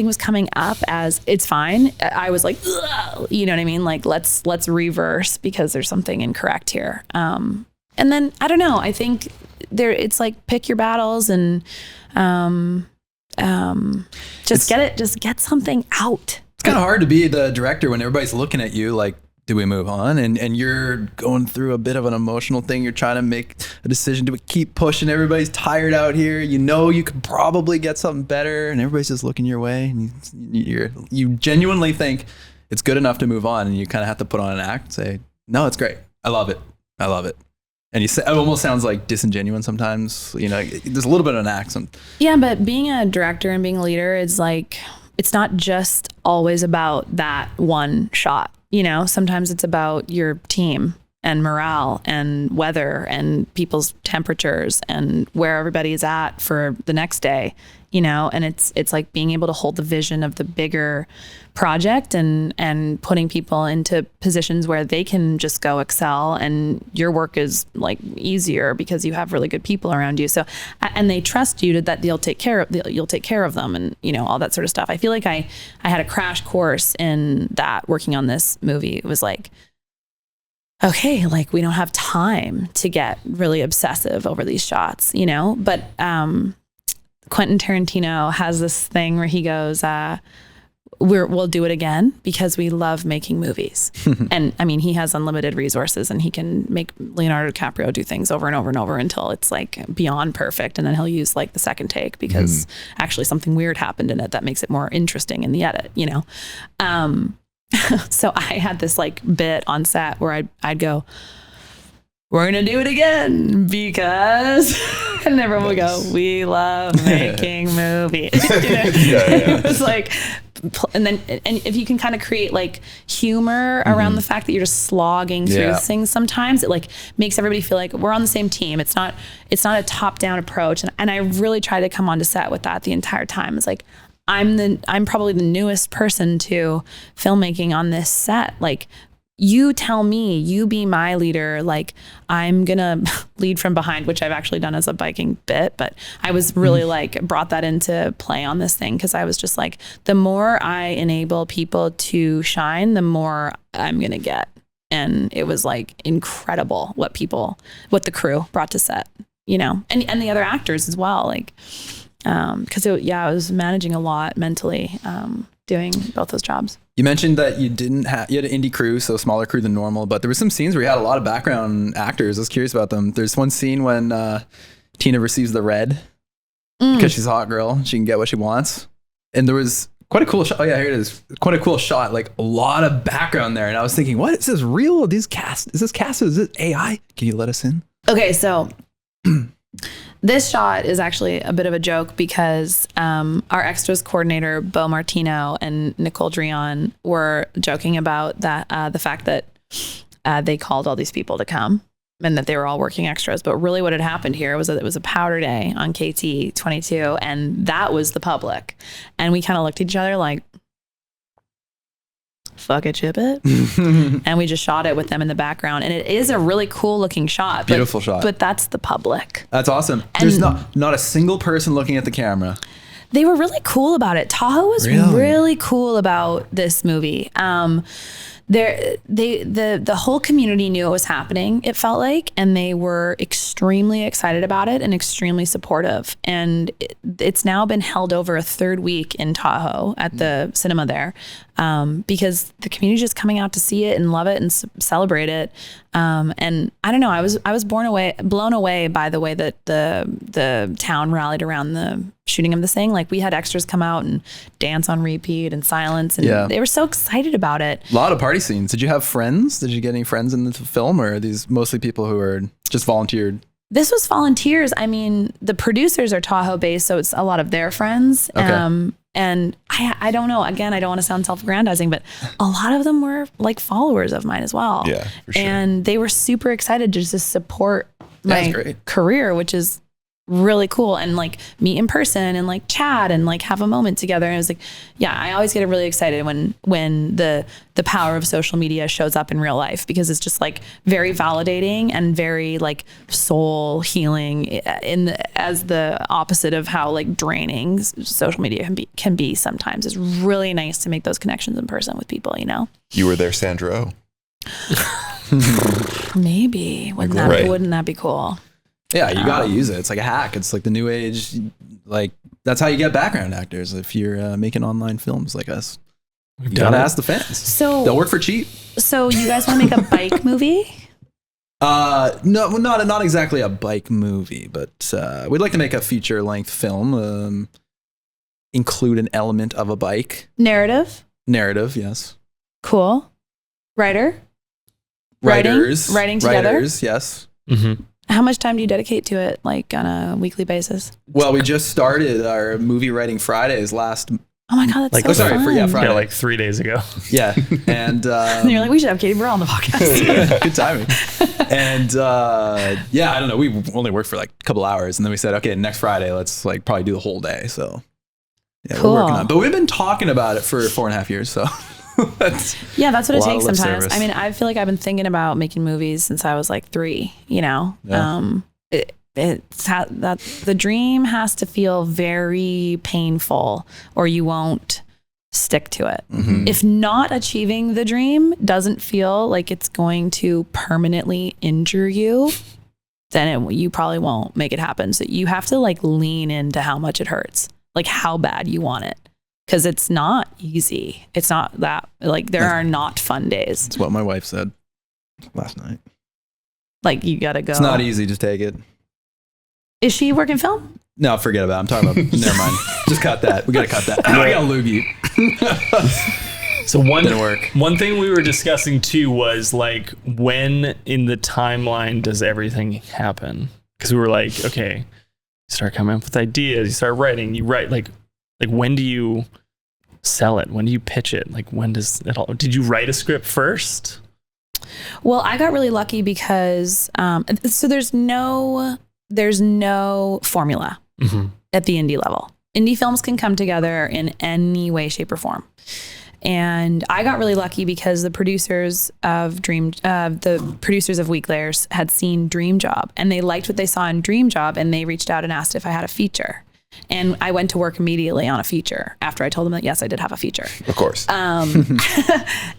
was coming up as it's fine, I was like, ugh, you know what I mean? Like let's reverse because there's something incorrect here. And then I don't know. I think it's like pick your battles and just get something out. It's kind of hard to be the director when everybody's looking at you like, do we move on? And you're going through a bit of an emotional thing. You're trying to make a decision. Do we keep pushing? Everybody's tired out here. You could probably get something better, and everybody's just looking your way. And you genuinely think it's good enough to move on, and you kind of have to put on an act and say, no, it's great. I love it. And you say, it almost sounds like disingenuous sometimes. There's a little bit of an accent. Yeah, but being a director and being a leader is like, it's not just always about that one shot. Sometimes it's about your team and morale and weather and people's temperatures and where everybody's at for the next day, and it's like being able to hold the vision of the bigger project and putting people into positions where they can just go excel, and your work is like easier because you have really good people around you. So, and they trust you that you'll take care of them, and all that sort of stuff. I feel like I had a crash course in that working on this movie. It was like, okay, like we don't have time to get really obsessive over these shots, but Quentin Tarantino has this thing where he goes, we'll do it again because we love making movies. And I mean, he has unlimited resources and he can make Leonardo DiCaprio do things over and over and over until it's like beyond perfect. And then he'll use like the second take because actually something weird happened in it that makes it more interesting in the edit, So I had this like bit on set where I'd go, we're going to do it again because, and everyone would go, we love making movies. It was like, and if you can kind of create like humor around the fact that you're just slogging through things sometimes, it like makes everybody feel like we're on the same team. It's not a top down approach. And I really try to come onto set with that the entire time. It's like, I'm probably the newest person to filmmaking on this set. Like, you tell me, you be my leader. Like, I'm gonna lead from behind, which I've actually done as a biking bit, but I was really like brought that into play on this thing because I was just like, the more I enable people to shine, the more I'm gonna get. And it was like incredible what the crew brought to set, and the other actors as well. Like, because I was managing a lot mentally, doing both those jobs. You mentioned that you had an indie crew, so a smaller crew than normal, but there were some scenes where you had a lot of background actors. I was curious about them. There's one scene when Tina receives the red because she's a hot girl. She can get what she wants. And there was quite a cool shot. Oh yeah, here it is. Quite a cool shot. Like a lot of background there. And I was thinking, what? Is this real? Is this cast? Is it AI? Can you let us in? Okay, so This shot is actually a bit of a joke because our extras coordinator, Bo Martino and Nicole Drion, were joking about that the fact that they called all these people to come and that they were all working extras. But really what had happened here was that it was a powder day on KT 22, and that was the public. And we kind of looked at each other like, fuck it, chip it. And we just shot it with them in the background. And it is a really cool looking shot. Beautiful shot. But that's the public. That's awesome. There's not a single person looking at the camera. They were really cool about it. Tahoe was really cool about this movie. The whole community knew it was happening, it felt like, and they were extremely excited about it and extremely supportive. And it's now been held over a third week in Tahoe at the cinema there, because the community just coming out to see it and love it and celebrate it. And I don't know, I was blown away by the way that the town rallied around the shooting of this thing. Like, we had extras come out and dance on repeat and silence, and they were so excited about it. A lot of party scenes. Did you have friends? Did you get any friends in the film, or are these mostly people who are just volunteered? This was volunteers. I mean, the producers are Tahoe based, so it's a lot of their friends. Okay. And I don't know, again, I don't want to sound self-aggrandizing, but a lot of them were like followers of mine as well. Yeah, for sure. And they were super excited to just support my career, which is really cool, and like meet in person and like chat and like have a moment together. And it was like, yeah, I always get really excited when the power of social media shows up in real life, because it's just like very validating and very like soul healing as the opposite of how like draining social media can be sometimes. It's really nice to make those connections in person with people, you know? You were there, Sandra Oh. Maybe. Wouldn't that be cool? Yeah, you got to use it. It's like a hack. It's like the new age. Like, that's how you get background actors. If you're making online films like us, you got to ask the fans. So they'll work for cheap. So you guys want to make a bike movie? No, not exactly a bike movie, but we'd like to make a feature length film. Include an element of a bike. Narrative, yes. Cool. Writers writing together. Writers, yes. Mm-hmm. How much time do you dedicate to it, like on a weekly basis? Well, we just started our movie writing Fridays last. Oh my God, that's so fun. Friday. Yeah, like 3 days ago. Yeah, and and you're like, we should have Katie Burrell on the podcast. Good timing. And I don't know. We only worked for like a couple hours, and then we said, okay, next Friday, let's like probably do the whole day. So yeah, cool. We're working on it. But we've been talking about it for 4.5 years. So that's what it takes sometimes. Service. I mean, I feel like I've been thinking about making movies since I was like 3. You know, the dream has to feel very painful, or you won't stick to it. Mm-hmm. If not achieving the dream doesn't feel like it's going to permanently injure you, then you probably won't make it happen. So you have to like lean into how much it hurts, like how bad you want it. Because it's not easy. It's not that, like, there are not fun days. That's what my wife said last night. Like, you gotta go. It's not easy, just take it. Is she working film? No, forget about it. I'm talking about, never mind. Just cut that. We gotta cut that. I got a loogie. So Didn't work. One thing we were discussing too was like, when in the timeline does everything happen? Because we were like, okay, you start coming up with ideas, you start writing, you write like when do you sell it? When do you pitch it? Like, when does it all, did you write a script first? Well, I got really lucky because, so there's no formula at the indie level. Indie films can come together in any way, shape, or form. And I got really lucky because the producers of Weak Layers had seen Dream Job, and they liked what they saw in Dream Job, and they reached out and asked if I had a feature. And I went to work immediately on a feature after I told them that, yes, I did have a feature. Of course. And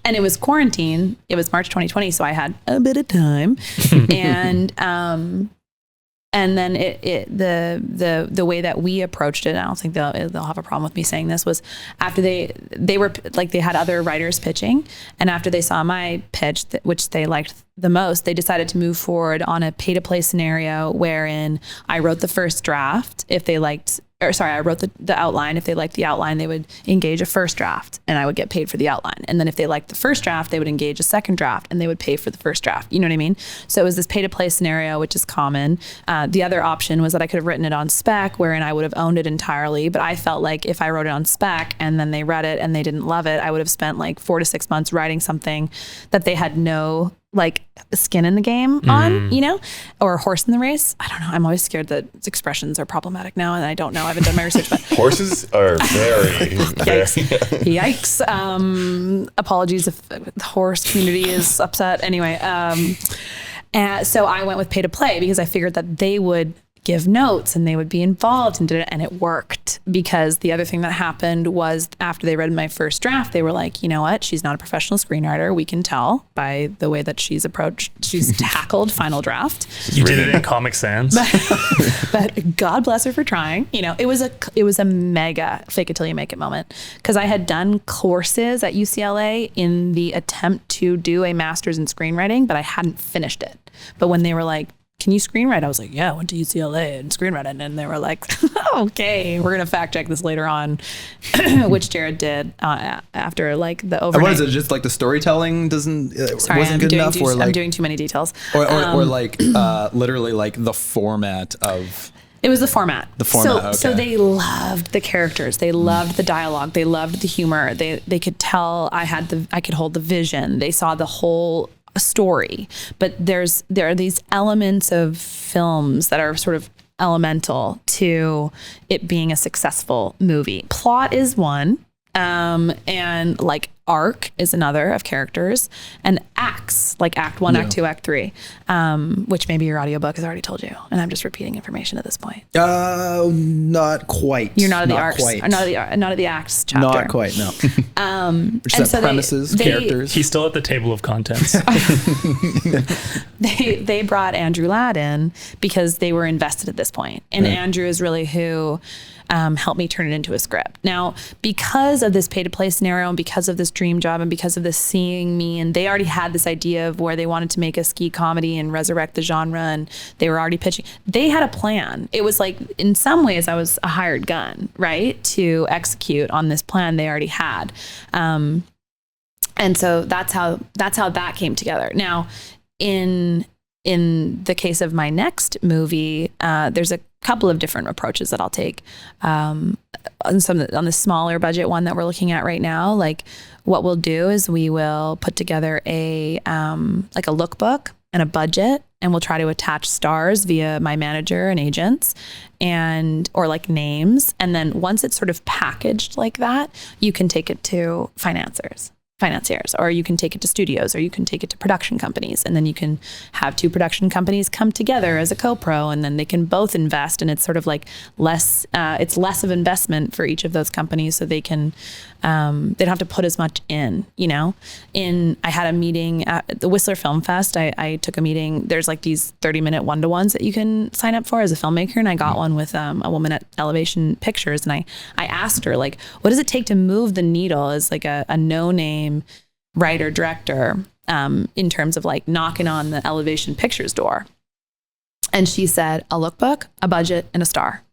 it was quarantine. It was March 2020, so I had a bit of time. And then the way that we approached it, I don't think they'll have a problem with me saying this, was after they were like, they had other writers pitching, and after they saw my pitch, which they liked the most, they decided to move forward on a pay-to-play scenario wherein I wrote the first draft. If they liked, I wrote the outline. If they liked the outline, they would engage a first draft and I would get paid for the outline. And then if they liked the first draft, they would engage a second draft and they would pay for the first draft. You know what I mean? So it was this pay-to-play scenario, which is common. The other option was that I could have written it on spec, wherein I would have owned it entirely. But I felt like if I wrote it on spec and then they read it and they didn't love it, I would have spent like 4 to 6 months writing something that they had no like skin in the game on, you know, or a horse in the race. I don't know. I'm always scared that expressions are problematic now, and I don't know. I haven't done my research, but horses are very, yikes. Apologies if the horse community is upset. Anyway, and so I went with pay to play because I figured that they would give notes and they would be involved and it worked. Because the other thing that happened was after they read my first draft, they were like, you know what? She's not a professional screenwriter. We can tell by the way that she's tackled final draft. You did it in Comic Sans. But God bless her for trying. You know, it was a mega fake it till you make it moment. Because I had done courses at UCLA in the attempt to do a master's in screenwriting, but I hadn't finished it. But when they were like, can you screenwrite? I was like, yeah, I went to UCLA and screenwriting. And they were like, okay, we're going to fact check this later on, which Jared did after like the overnight. What is it? Just like the storytelling wasn't good enough? I'm doing too many details. Or like literally like the format of... It was the format. Okay. So they loved the characters. They loved the dialogue. They loved the humor. They could tell I could hold the vision. They saw the whole story, but there are these elements of films that are sort of elemental to it being a successful movie. Plot is one, and like arc is another of characters, and acts, like act 1, act 2, act 3, which maybe your audiobook has already told you, and I'm just repeating information at this point. Not quite. You're not at the arcs, not at the acts chapter. Not quite, no. And so premises, characters. He's still at the table of contents. They brought Andrew Ladd in because they were invested at this point. And Andrew is really who helped me turn it into a script. Now, because of this pay-to-play scenario and because of this dream job and because of this seeing me, and they already had this idea of where they wanted to make a ski comedy and resurrect the genre, and they were already pitching. They had a plan. It was like, in some ways, I was a hired gun, right, to execute on this plan they already had. And so that's how that came together. Now, in the case of my next movie, there's a couple of different approaches that I'll take. On the smaller budget one that we're looking at right now, like what we'll do is we will put together a lookbook and a budget, and we'll try to attach stars via my manager and agents or like names. And then once it's sort of packaged like that, you can take it to financiers, or you can take it to studios, or you can take it to production companies, and then you can have 2 production companies come together as a co-pro, and then they can both invest, and it's sort of like less of investment for each of those companies, so they can they don't have to put as much in, you know. I had a meeting at the Whistler Film Fest. I took a meeting. There's like these 30-minute one-to-ones that you can sign up for as a filmmaker, and I got one with a woman at Elevation Pictures, and I asked her, like, what does it take to move the needle as like a no-name writer director in terms of like knocking on the Elevation Pictures door? And she said, a lookbook, a budget, and a star.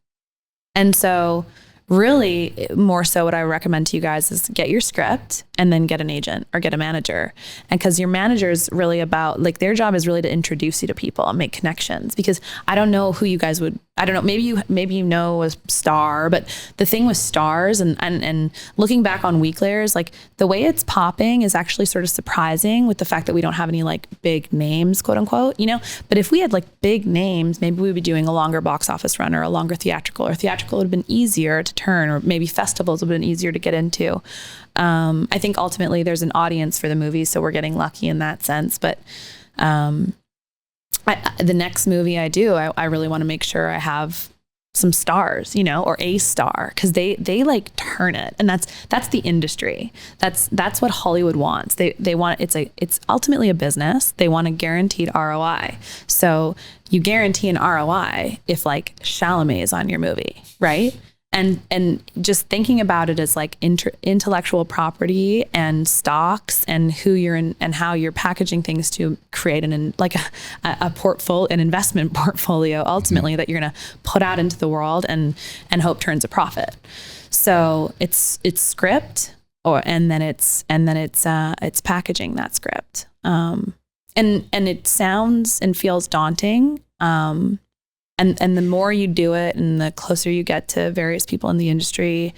And so really, more so what I recommend to you guys is get your script and then get an agent or get a manager. And because your manager is really about, like, their job is really to introduce you to people and make connections. Because I don't know who you guys would, I don't know, maybe you know a star, but the thing with stars and looking back on Weeklayers, like the way it's popping is actually sort of surprising with the fact that we don't have any like big names, quote unquote, you know. But if we had like big names, maybe we would be doing a longer box office run or a longer theatrical, or theatrical would have been easier to turn, or maybe festivals would have been easier to get into. I think ultimately there's an audience for the movie, so we're getting lucky in that sense. But the next movie I do, I really want to make sure I have some stars, you know, or a star, because they like turn it, and that's the industry. That's what Hollywood wants. They want, it's ultimately a business. They want a guaranteed ROI. So you guarantee an ROI if like Chalamet is on your movie, right? and just thinking about it as like intellectual property and stocks and who you're in and how you're packaging things to create a portfolio, an investment portfolio ultimately that you're going to put out into the world and hope turns a profit. So it's script and then it's packaging that script. And it sounds and feels daunting. And the more you do it and the closer you get to various people in the industry,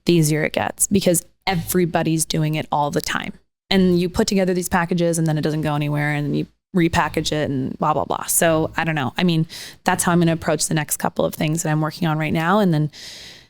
the easier it gets because everybody's doing it all the time. And you put together these packages and then it doesn't go anywhere and you repackage it and blah, blah, blah. So I don't know. I mean, that's how I'm going to approach the next couple of things that I'm working on right now. And then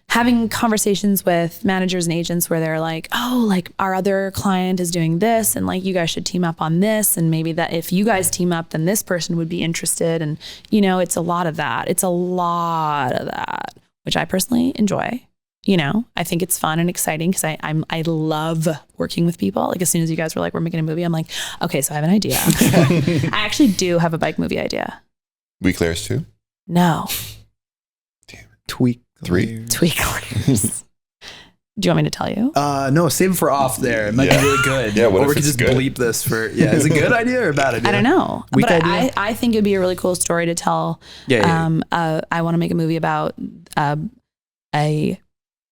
having conversations with managers and agents where they're like, oh, like our other client is doing this and like you guys should team up on this. And maybe that if you guys team up, then this person would be interested. And, you know, it's a lot of that. It's a lot of that, which I personally enjoy. You know, I think it's fun and exciting because I love working with people. Like as soon as you guys were like, we're making a movie, I'm like, okay, so I have an idea. I actually do have a bike movie idea. Weeklers 2? No. Damn it. Tweak. 3? Tweaklers. Do you want me to tell you? No, save it for off there. It might be really good. Yeah, what or if we could it's just good? bleep this for, is it a good idea or a bad idea? I don't know. Weak but idea? I think it'd be a really cool story to tell. I want to make a movie about a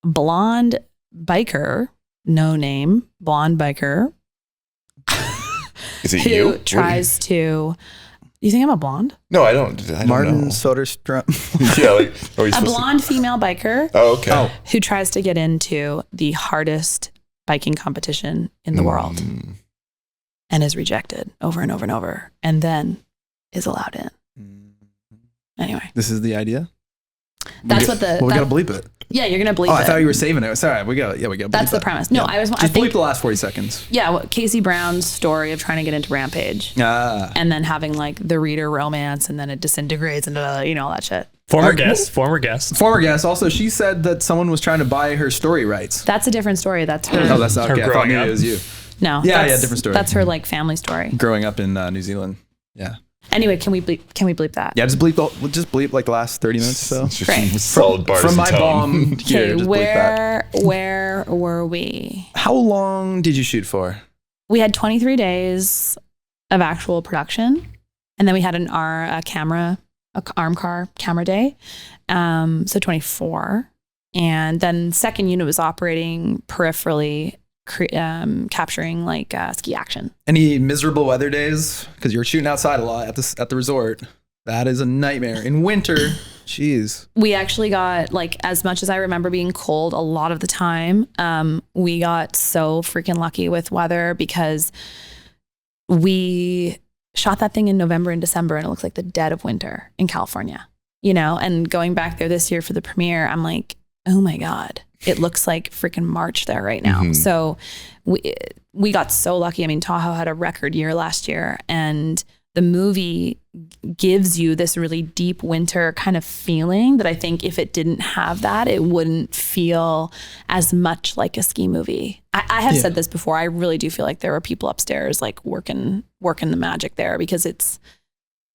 blonde biker, no name, blonde biker. Is it who you? tries to... You think I'm a blonde? No, I don't Martin know. Soderstrom. Yeah, like, are we A supposed blonde female biker Oh, okay. who tries to get into the hardest biking competition in the world and is rejected over and over and over and then is allowed in. Anyway. This is the idea? That's we gotta bleep it. Yeah, you're going to bleep it. Oh, I thought you were saving it. Sorry, we gotta bleep That's the that. premise. No, Yeah. I Just think bleep the last 40 seconds. Yeah, Casey Brown's story of trying to get into Rampage. And then having like the reader romance and then it disintegrates and all that shit. Former guest. Former guest. Also, she said that someone was trying to buy her story rights. That's a different story. That's her. Oh, that's not Her okay. I thought growing maybe up. it was you. No. Yeah, that's- different story. That's her like family story. Growing up in New Zealand. Yeah. Anyway, can we bleep that? Yeah, just bleep like the last 30 minutes or so. Great. Solid bars From and my tone. bomb here, Okay, just bleep that. where were we? How long did you shoot for? We had 23 days of actual production, and then we had an arm car camera day, so 24. And then second unit was operating peripherally, capturing like ski action. Any miserable weather days? Because you're shooting outside a lot at the resort. That is a nightmare. In winter, jeez. We actually got, like, as much as I remember being cold a lot of the time, we got so freaking lucky with weather because we shot that thing in November and December and it looks like the dead of winter in California, and going back there this year for the premiere, I'm like, oh my God, it looks like freaking March there right now. Mm-hmm. So we got so lucky. I mean, Tahoe had a record year last year and the movie gives you this really deep winter kind of feeling that I think if it didn't have that, it wouldn't feel as much like a ski movie. I have said this before. I really do feel like there are people upstairs like working the magic there because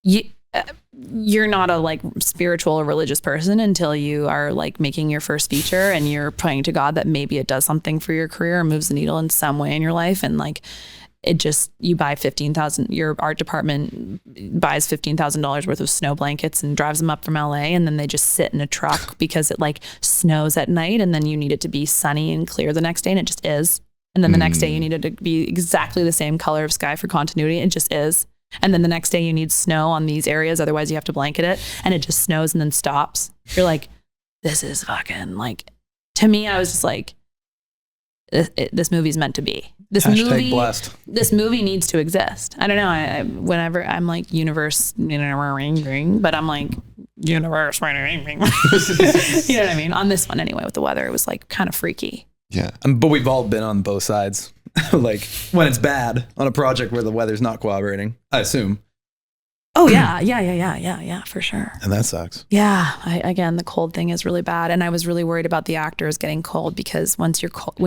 you're not a like spiritual or religious person until you are like making your first feature and you're praying to God that maybe it does something for your career or moves the needle in some way in your life. And like, you buy your art department buys $15,000 worth of snow blankets and drives them up from LA. And then they just sit in a truck because it like snows at night. And then you need it to be sunny and clear the next day. And it just is. And then the next day you need it to be exactly the same color of sky for continuity. It just is. And then the next day you need snow on these areas. Otherwise you have to blanket it and it just snows and then stops. You're like, this is fucking like, to me, I was just like, this movie's meant to be. This movie needs to exist. I don't know. Whenever I'm like universe, but I'm like universe. You know what I mean? On this one anyway, with the weather, it was like kind of freaky. Yeah. But we've all been on both sides. Like when it's bad on a project where the weather's not cooperating, I assume. Oh yeah, for sure. And that sucks. Yeah. Again, the cold thing is really bad. And I was really worried about the actors getting cold because when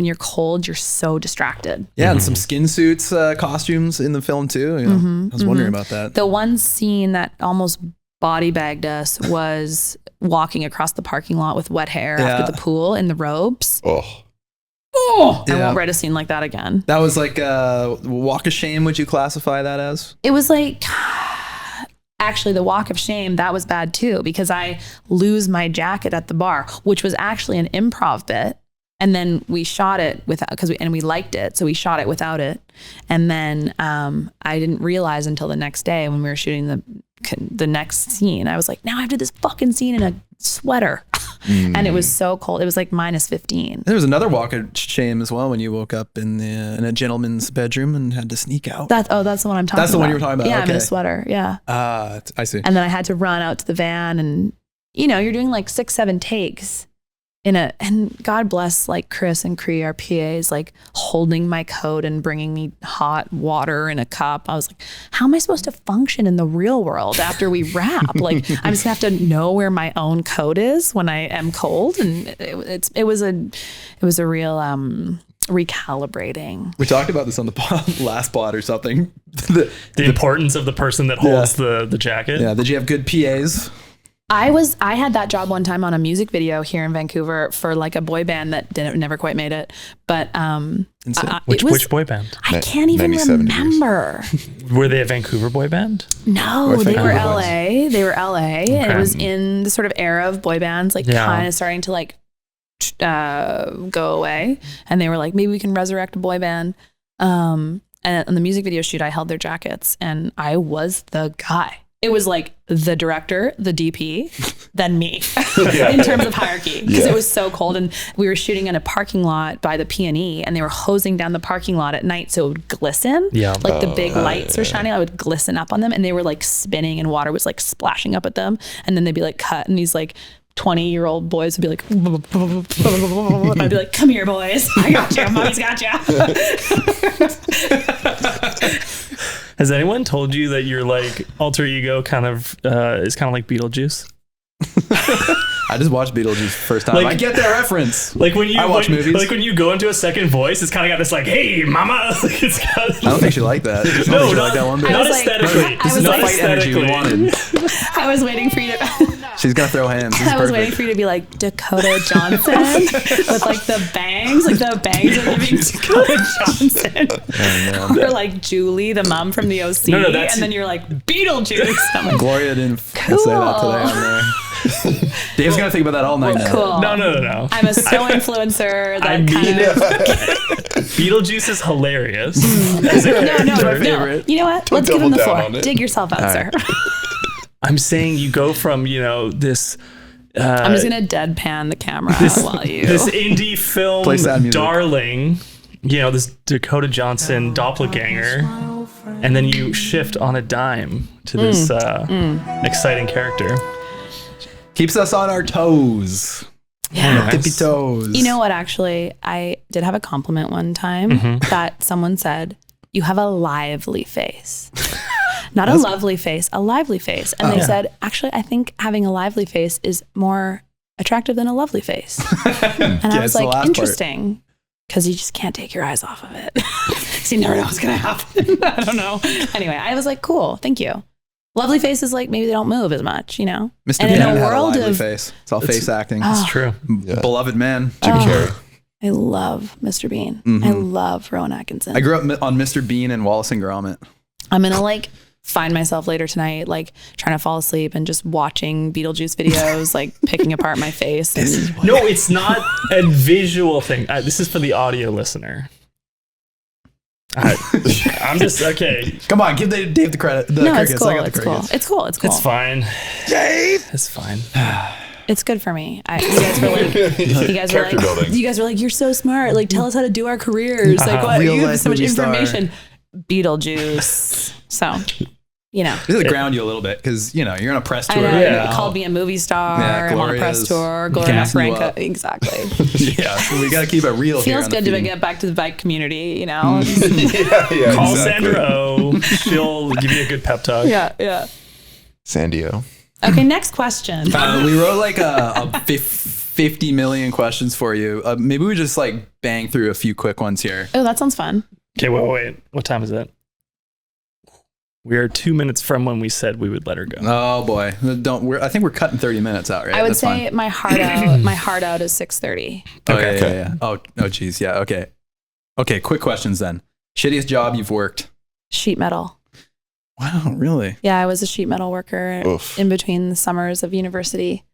you're cold, you're so distracted. Yeah. And some skin suits, costumes in the film too. I was wondering about that. The one scene that almost body bagged us was walking across the parking lot with wet hair after the pool in the robes. Oh. I Yeah. won't write a scene like that again. That was like a walk of shame. Would you classify that as? It was like, actually, the walk of shame, that was bad too, because I lose my jacket at the bar, which was actually an improv bit. And then we shot it without, and we liked it. So we shot it without it. And then I didn't realize until the next day when we were shooting the next scene, I was like, now I have to do this fucking scene in a sweater. And it was so cold. It was like -15. There was another walk of shame as well when you woke up in a gentleman's bedroom and had to sneak out. That's the one I'm talking about. That's the one you were talking about. Yeah, I'm in a Okay. sweater. Yeah. I see. And then I had to run out to the van, and you're doing like 6-7 takes and God bless like Chris and Cree, our PAs, like holding my coat and bringing me hot water in a cup. I was like, how am I supposed to function in the real world after we wrap? Like, I'm just gonna have to know where my own coat is when I am cold. And it was a real recalibrating. We talked about this on the last pod or something. The importance of the person that holds the jacket. Yeah. Did you have good PAs? I had that job one time on a music video here in Vancouver for like a boy band that never quite made it. But Which boy band? I can't even 97 remember. Were they a Vancouver boy band? No, they were Vancouver boys. LA. They were LA. And it was in the sort of era of boy bands, like kind of starting to like go away. And they were like, maybe we can resurrect a boy band. And on the music video shoot, I held their jackets and I was the guy. It was like the director, the DP, then me in terms of hierarchy, because it was so cold. And we were shooting in a parking lot by the P&E and they were hosing down the parking lot at night so it would glisten. Yeah. Like the big lights were shining. I would glisten up on them and they were like spinning and water was like splashing up at them. And then they'd be like cut and these like 20-year-old boys would be like, and I'd be like, come here, boys. I got you. Mommy's got you. Has anyone told you that your like alter ego kind of is kind of like Beetlejuice? I just watched Beetlejuice first time. Like- I get that reference. Like when you I watch movies. Like when you go into a second voice, it's kind of got this like, "Hey, mama." Like it's got. I don't think she liked that. I don't think she liked that one bit. Not was like- aesthetically. I was Not like- Fight energy we aesthetically. wanted. I was waiting for you to... She's gonna throw hands. This is I was perfect. waiting for you to be like Dakota Johnson with like the bangs are giving Dakota Johnson. Or like Julie, the mom from the OC. No, that's- and then you're like Beetlejuice. I'm like, Gloria didn't say that today on there. Dave's gonna think about that all night now. cool. No. I'm a so influencer that I mean, kind of... Beetlejuice is hilarious. As a character. No. You know what? Let's give him double the down floor. on it. Dig yourself out, sir. I'm saying you go from this. I'm just gonna deadpan the camera while you... This indie film Play sad music. darling, this Dakota Johnson doppelganger, and then you shift on a dime to this exciting character. Keeps us on our toes. Yeah. Tippy toes. You know what, actually, I did have a compliment one time that someone said, you have a lively face. Not a lovely face, a lively face. And they said, actually, I think having a lively face is more attractive than a lovely face. And I was it's the last like, part. interesting. Because you just can't take your eyes off of it. So you never know what's going to happen. I don't know. Anyway, I was like, cool, thank you. Lovely faces, like maybe they don't move as much, Mr. And Bean in a had world a lively of- face. It's all face acting. Oh, It's true. Beloved man. Jim Carrey. I love Mr. Bean. I love Rowan Atkinson. I grew up on Mr. Bean and Wallace and Gromit. I'm gonna like find myself later tonight, like trying to fall asleep and just watching Beetlejuice videos, like picking apart my face. And No, it's not a visual thing. This is for the audio listener. I'm just okay. Come on, give Dave the credit. The no, crickets. it's cool. I got the It's cool. crickets. It's cool. It's cool. It's fine. Dave! It's fine. It's good for me. You guys were like, Character building. you guys were like, you're so smart. Like, tell us how to do our careers. Like, what? Real You have life so much movie star. information. Beetlejuice. So, Just to ground you a little bit, because you're on a press I tour. know, right you now. called me a movie star. Yeah, I'm on a press Gloria's tour. Gloria gassing you Macarenko. up. Exactly. Yeah, so we got to keep it real. here Feels on the good to feed. get back to the bike community, yeah, Call exactly. Sandra Oh. She'll give you a good pep talk. Yeah. Sandio. Okay, next question. We wrote like a 50 million questions for you. Maybe we just like bang through a few quick ones here. Oh, that sounds fun. Okay, wait. What time is it? We are 2 minutes from when we said we would let her go. Oh boy, I think we're cutting 30 minutes out, right? I would That's say fine. my heart out is 6:30. Oh, yeah. Oh geez, yeah. Okay. Quick questions then. Shittiest job you've worked? Sheet metal. Wow, really? Yeah, I was a sheet metal worker in between the summers of university.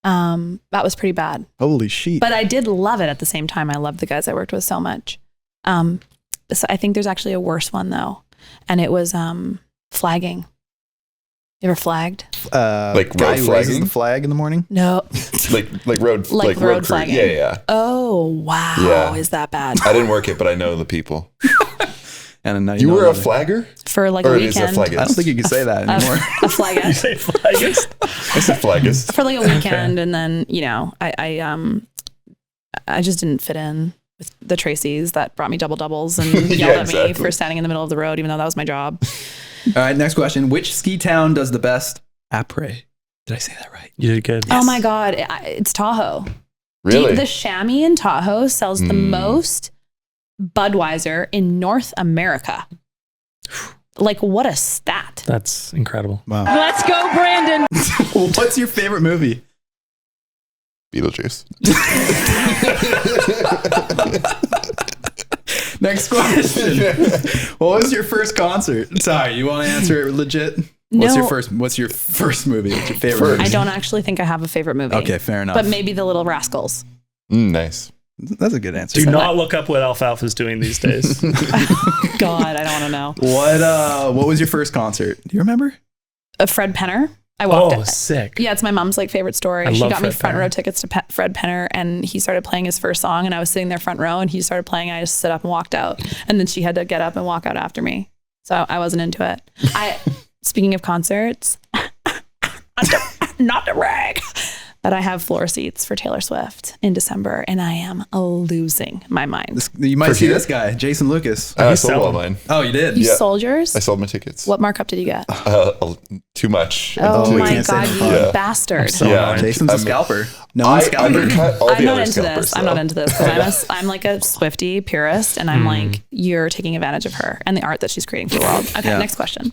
That was pretty bad. Holy shit! But I did love it at the same time. I loved the guys I worked with so much. So I think there's actually a worse one though, and it was flagging. You ever flagged? Like guy road who raises flagging? the flag in the morning. No. like road Like road road crew. flagging. Yeah. Oh wow, Yeah. is that bad? I didn't work it, but I know the people. And now You know were a about it. flagger? For like Or a is it weekend. flaggist? I don't think you can say that anymore. A flaggist. You say flaggist? I said flaggist. For like a weekend, and then I just didn't fit in with the Tracys that brought me doubles and yelled Yeah, at me exactly. for standing in the middle of the road, even though that was my job. All right, next question. Which ski town does the best après? Did I say that right? You did good. Oh my God, it's Tahoe. Really? The chamois in Tahoe sells the most Budweiser in North America. Like, what a stat. That's incredible. Wow. Let's go, Brandon. What's your favorite movie? Beetlejuice. Next question. What was your first concert? Sorry, you want to answer it legit? What's No. your first movie? What's your favorite movie? I don't actually think I have a favorite movie. Okay, fair enough. But maybe The Little Rascals. Nice. That's a good answer. Do not look up what Alfalfa's doing these days. God, I don't want to know. What was your first concert? Do you remember? Fred Penner. I walked Oh, it. sick. Yeah, it's my mom's like favorite story. I She love got me Fred front Penner. row tickets to Fred Penner, and he started playing his first song, and I was sitting there front row, and he started playing. I just stood up and walked out, and then she had to get up and walk out after me. So I wasn't into it. Speaking of concerts, not to brag, but I have floor seats for Taylor Swift in December, and I am losing my mind. You might For see here? this guy, Jason Lucas. I you sold sell all them? mine. Oh, you did? You Yeah. sold yours? I sold my tickets. What markup did you get? Too much. Oh we my can't say God, no. you Yeah. bastard. So Yeah. annoyed. Jason's a I'm- scalper. No I one's scalper. undercut all I'm the not other into scalpers. this. I'm not into this because I'm like a Swiftie purist, and I'm like, you're taking advantage of her and the art that she's creating for the world. Okay, Yeah. next question.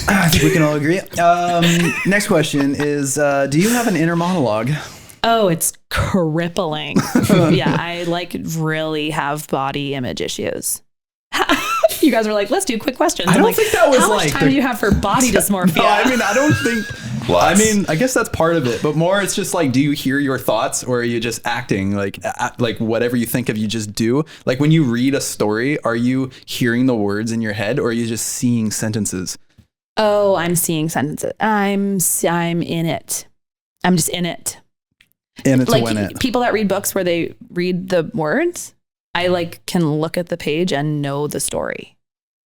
I think we can all agree. Next question is, do you have an inner monologue? Oh, it's crippling. Yeah, I like really have body image issues. You guys were like, let's do quick questions. I I'm don't like, think that was how much like time do you have for body dysmorphia? No, I mean, I don't think. Lots. I mean, I guess that's part of it, but more it's just like, do you hear your thoughts or are you just acting like whatever you think of, you just do? Like when you read a story, are you hearing the words in your head or are you just seeing sentences? Oh, I'm seeing sentences. I'm in it. I'm just in it. And it's Like when it. people that read books where they read the words, I like can look at the page and know the story,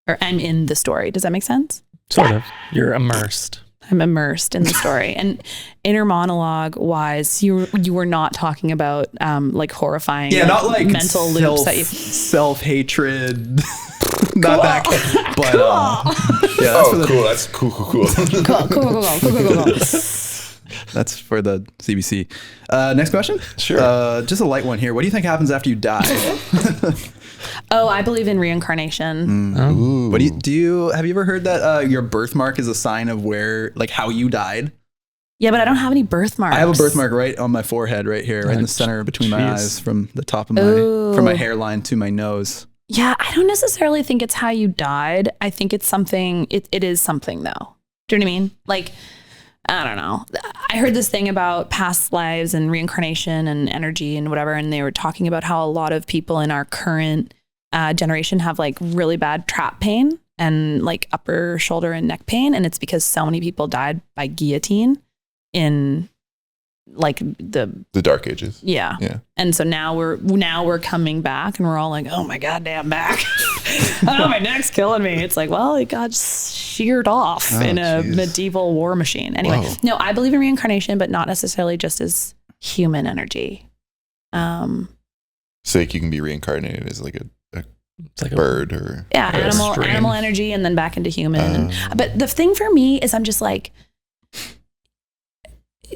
or I'm in the story. Does that make sense? Sort of. You're immersed. I'm immersed in the story. And inner monologue wise, you were not talking about like horrifying, Yeah, not like mental loops that you. self-hatred. Not that, but yeah, that's for Oh, the, cool. That's cool. Cool. that's for the CBC. Next question. Sure. Just a light one here. What do you think happens after you die? Oh, I believe in reincarnation. Ooh. What have you ever heard that your birthmark is a sign of how you died? Yeah, but I don't have any birthmarks. I have a birthmark right on my forehead, right here, right in the center between my Jeez. eyes, from the top of Ooh. from my hairline to my nose. Yeah, I don't necessarily think it's how you died. I think it's something, it is something though. Do you know what I mean? Like, I don't know. I heard this thing about past lives and reincarnation and energy and whatever. And they were talking about how a lot of people in our current generation have like really bad trap pain and like upper shoulder and neck pain. And it's because so many people died by guillotine in like the Dark Ages. yeah. Yeah. And so now we're coming back and we're all like, oh my goddamn back. Oh, my neck's killing me. It's like, well, it got sheared off in a geez. medieval war machine. Anyway, Whoa. no, I believe in reincarnation, but not necessarily just as human energy. So like you can be reincarnated as like a It's like bird or Yeah, Extreme. animal energy and then back into human. But the thing for me is I'm just like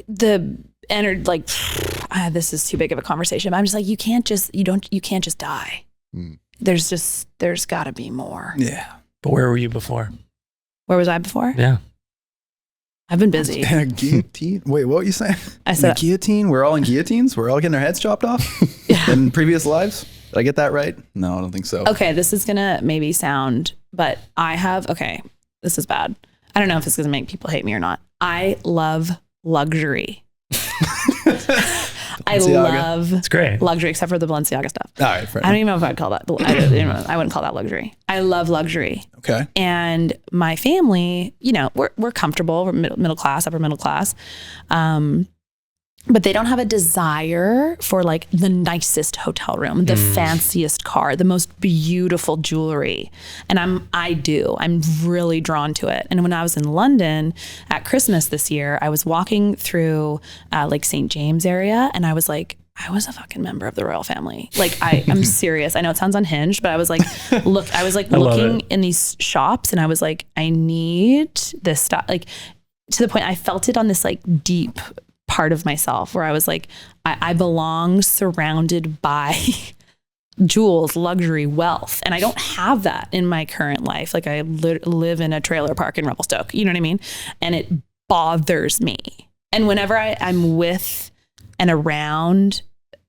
this is too big of a conversation. But I'm just like, you can't just die. Mm. There's gotta be more. Yeah. But where were you before? Where was I before? Yeah. I've been busy. In a guillotine? Wait, what were you saying? I In a said, guillotine? We're all in guillotines? We're all getting our heads chopped off? In previous lives? Did I get that right? No, I don't think so. okay, this is going to maybe sound, but this is bad. I don't know if this is going to make people hate me or not. I love luxury. I love It's great. luxury, except for the Balenciaga stuff. All right, fair I don't even know if I'd call that. I wouldn't call that luxury. I love luxury. Okay. And my family, we're comfortable. We're middle class, upper middle class. But they don't have a desire for like the nicest hotel room, the fanciest car, the most beautiful jewelry. And I do. I'm really drawn to it. And when I was in London at Christmas this year, I was walking through like St. James area, and I was like, I was a fucking member of the royal family. Like I'm serious. I know it sounds unhinged, but I was like, looking in these shops, and I was like, I need this stuff. Like to the point I felt it on this like deep part of myself where I was like, I belong surrounded by jewels, luxury, wealth. And I don't have that in my current life. Like I live in a trailer park in Revelstoke, you know what I mean? And it bothers me. And whenever I'm with and around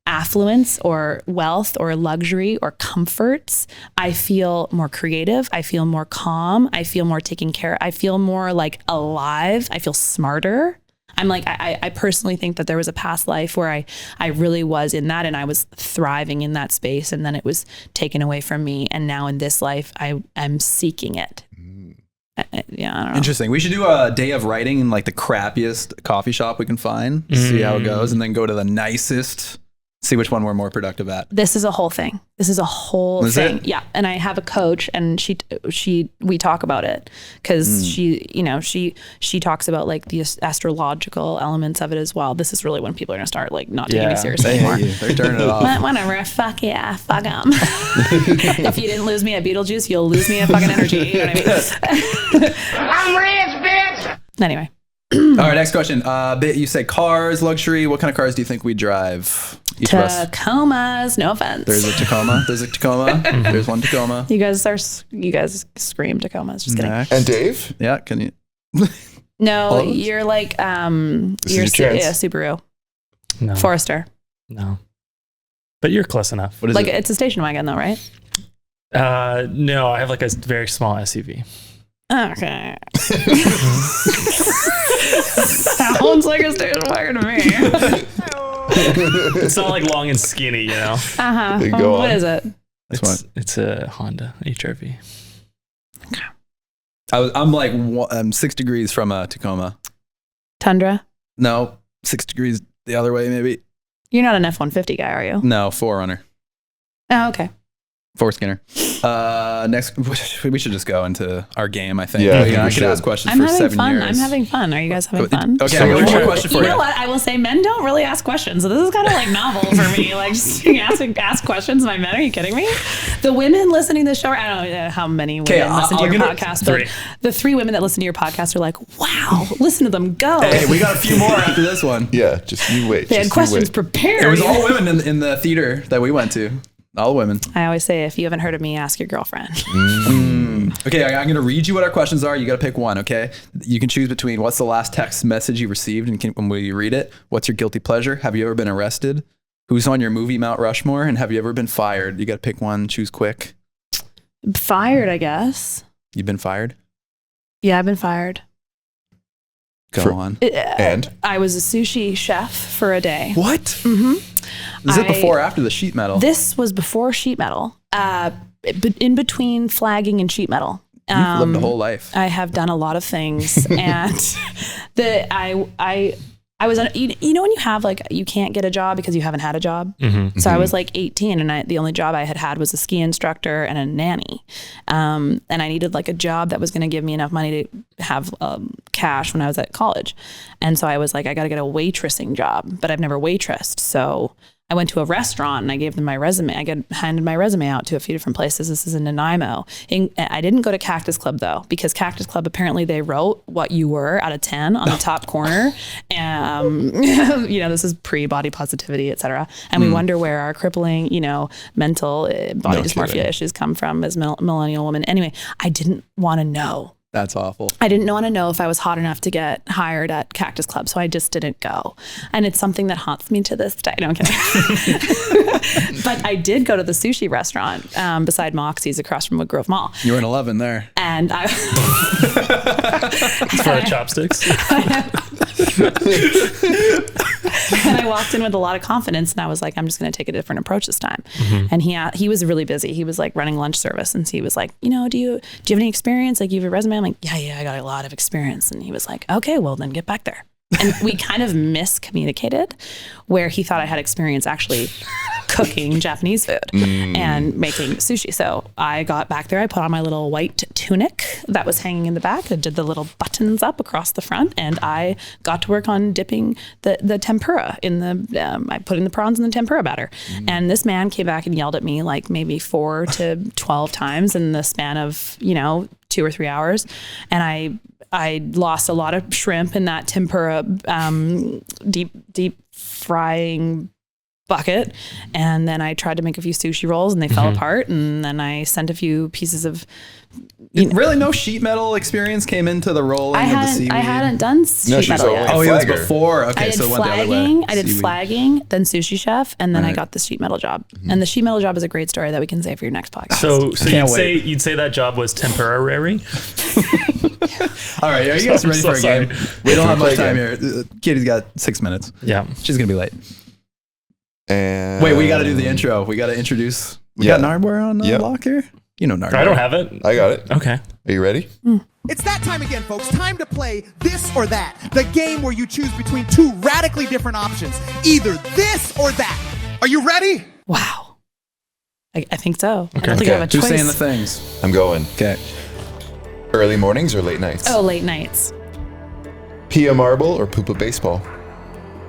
affluence or wealth or luxury or comforts, I feel more creative. I feel more calm. I feel more taken care of. I feel more like alive. I feel smarter. I'm like, I personally think that there was a past life where I really was in that, and I was thriving in that space, and then it was taken away from me. And now in this life, I'm seeking it. Yeah, I don't know. Interesting. We should do a day of writing in like the crappiest coffee shop we can find, see how it goes, and then go to the nicest, see which one we're more productive at. This is a whole thing. This is a whole thing. Yeah. And I have a coach, and we talk about it because she talks about like the astrological elements of it as well. This is really when people are going to start like not taking me seriously anymore. They're turning it off. But whatever. Fuck yeah. Fuck them. If you didn't lose me at Beetlejuice, you'll lose me at fucking energy. You know what I mean? I'm rich, bitch! Anyway. All right, next question. You say cars, luxury. What kind of cars do you think we drive? Each of us. Tacomas. No offense. There's a Tacoma. There's one Tacoma. You guys scream Tacomas. Just kidding. Next. And Dave? Yeah, can you? No, you're like you're Subaru. No. Forester. No. But you're close enough. What is Like it? it's a station wagon though, right? No, I have like a very small SUV. Okay. Sounds like a station wagon to me. It's not like long and skinny, you know. What is it? It's a Honda HR-V. Okay. I'm 6 degrees from a Tacoma. Tundra. No, 6 degrees the other way, maybe. You're not an F-150 guy, are you? No, 4Runner. Oh, okay. 4Skinner. Next, we should just go into our game, I think. Yeah, I could ask questions I'm for having 7 fun. years. I'm having fun. Are you guys having fun? Okay, I got one more question for You you. know what? I will say men don't really ask questions. So this is kind of like novel for me. Like just ask questions by men. Are you kidding me? The women listening to the show, I don't know how many women listen to your podcast, but the 3 women that listen to your podcast are like, wow, listen to them go. Hey, we got a few more after this one. Yeah, just you wait. They had questions prepared. It was all women in the theater that we went to. All women. I always say, if you haven't heard of me, ask your girlfriend. Okay, I'm going to read you what our questions are. You got to pick one, okay? You can choose between what's the last text message you received and when will you read it? What's your guilty pleasure? Have you ever been arrested? Who's on your movie Mount Rushmore? And have you ever been fired? You got to pick one. Choose quick. Fired, I guess. You've been fired? Yeah, I've been fired. Go on. And? I was a sushi chef for a day. What? Mm-hmm. Is it before or after the sheet metal? This was before sheet metal. In between flagging and sheet metal. You've lived a whole life. I have done a lot of things, and I was, you know, when you have like, you can't get a job because you haven't had a job. Mm-hmm. So I was like 18 and the only job I had was a ski instructor and a nanny. And I needed like a job that was going to give me enough money to have cash when I was at college. And so I was like, I got to get a waitressing job, but I've never waitressed. So I went to a restaurant and I gave them my resume. I handed my resume out to a few different places. This is in Nanaimo. I didn't go to Cactus Club though, because Cactus Club, apparently they wrote what you were out of 10 on the top corner. And, you know, this is pre-body positivity, et cetera. And we wonder where our crippling, you know, mental body dysmorphia issues come from as millennial women. Anyway, I didn't want to know. That's awful. I didn't want to know if I was hot enough to get hired at Cactus Club, so I just didn't go. And it's something that haunts me to this day. No, I'm kidding. But I did go to the sushi restaurant beside Moxie's across from Woodgrove Mall. You were in 11 there. And I... It's for our chopsticks. And I walked in with a lot of confidence, and I was like, I'm just going to take a different approach this time. And he was really busy. He was like running lunch service, and he was like, do you have any experience? Like, you have a resume? I'm like, yeah, I got a lot of experience. And he was like, okay, well then get back there. And we kind of miscommunicated, where he thought I had experience actually cooking Japanese food and making sushi. So I got back there. I put on my little white tunic that was hanging in the back. I did the little buttons up across the front, and I got to work on dipping the tempura in the. I put in the prawns in the tempura batter. And this man came back and yelled at me like maybe 4 to 12 times in the span of 2 or 3 hours, and I lost a lot of shrimp in that tempura deep frying bucket. And then I tried to make a few sushi rolls, and they fell apart. And then I sent a few pieces of... Really no sheet metal experience came into the rolling of the seaweed? I hadn't done sheet metal yet. Oh, it was Flagger. before. Okay, I did so it went the other flagging. way. I did Seaweed. flagging, then sushi chef, and then I got the sheet metal job. And the sheet metal job is a great story that we can save for your next podcast. So Can't you'd say that job was temporary? All right, are you guys ready for a sorry. game? We don't have much play a time here. Kitty's got 6 minutes. Yeah. She's going to be late. And Wait, we got to do the intro. We got to introduce... We Yeah. got Nardware on the Yep. lock here? You know Nardware. I don't have it. I got it. Okay. Are you ready? It's that time again, folks. Time to play This or That, the game where you choose between 2 radically different options. Either this or that. Are you ready? Wow. I think so. I Okay. don't think I have a Who's choice. saying the things? I'm going. Okay. Early mornings or late nights? Oh, late nights. Pia marble or poopa baseball?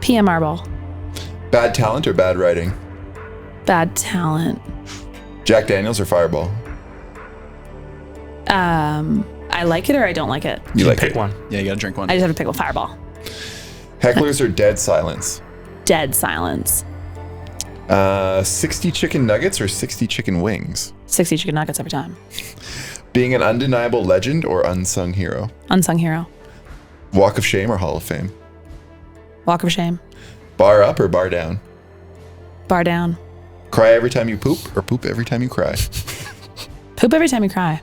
PM Marble. Bad talent or bad writing? Bad talent. Jack Daniels or Fireball? I like it or I don't like it. You like Pick it? one. Yeah, you got to drink one. I just have to pick a Fireball. Hecklers or dead silence? Dead silence. 60 chicken nuggets or 60 chicken wings? 60 chicken nuggets every time. Being an undeniable legend or unsung hero? Unsung hero. Walk of Shame or Hall of Fame? Walk of shame. Bar up or bar down? Bar down. Cry every time you poop or poop every time you cry? Poop every time you cry.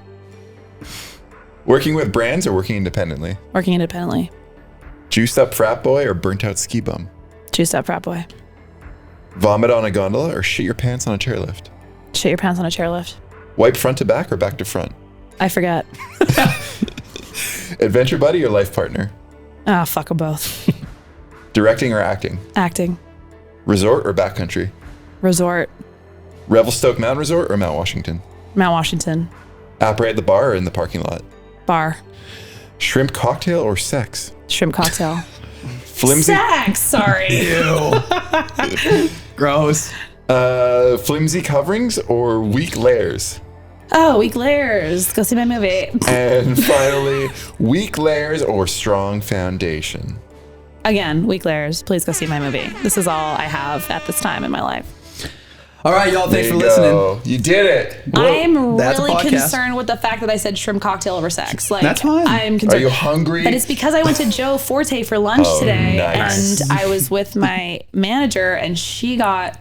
Working with brands or working independently? Working independently. Juiced up frat boy or burnt out ski bum? Juiced up frat boy. Vomit on a gondola or shit your pants on a chairlift? Shit your pants on a chairlift. Wipe front to back or back to front? I forget. Adventure buddy or life partner? Ah, fuck them both. Directing or acting? Acting. Resort or backcountry? Resort. Revelstoke Mountain Resort or Mount Washington? Mount Washington. Apparat at the bar or in the parking lot? Bar. Shrimp cocktail or sex? Shrimp cocktail. Flimsy, Sex, sorry. Ew. Gross. flimsy coverings or weak layers? Oh, weak layers. Go see my movie. And finally, weak layers or strong foundation? Again, weak layers. Please go see my movie. This is all I have at this time in my life. All right, y'all. Thanks There for you listening. go. You did it. I'm that's a really podcast. concerned with the fact that I said shrimp cocktail over sex. Like, That's fine. I'm Are concerned. you hungry? But it's because I went to Joe Forte for lunch today, nice. and I was with my manager, and she got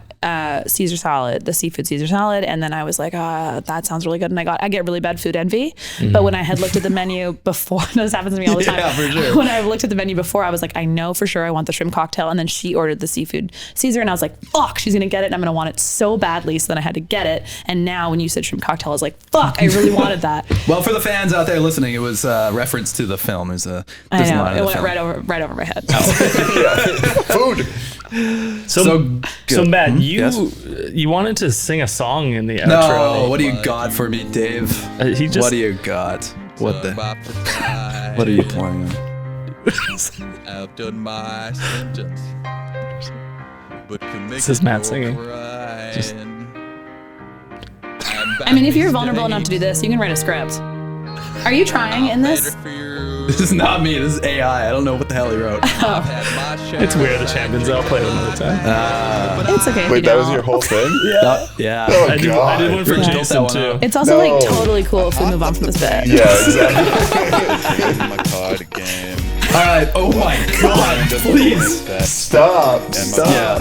Caesar salad, the seafood Caesar salad, and then I was like, that sounds really good, and I get really bad food envy. But when I had looked at the menu before, this happens to me all the time. Yeah, for sure. When I looked at the menu before, I was like, I know for sure I want the shrimp cocktail, and then she ordered the seafood Caesar, and I was like, fuck, she's gonna get it, and I'm gonna want it so badly. So then I had to get it, and now when you said shrimp cocktail, I was like, fuck, I really wanted that. Well, for the fans out there listening, it was reference to the film. There's a I know line in it the went film. right over my head. Food. So So good. Matt, Yes? you wanted to sing a song in the No, outro. what do you got for me, Dave? He just What do you got? What the? What are you playing? After my sentence, but This is Matt singing. Just- I mean, if you're vulnerable enough to do this, you can write a script. Are you trying in this? This is not me. This is AI. I don't know what the hell he wrote. It's weird. The champions. I'll play it another time. It's okay. if Wait, you that don't. was your whole thing? Yeah. Oh, I did God. one for Yeah. Jason Built that one too. It's also like No. totally cool if we move on from this bit. Yeah, exactly. My cardigan. All right. Oh my God. Please. Stop. Yeah.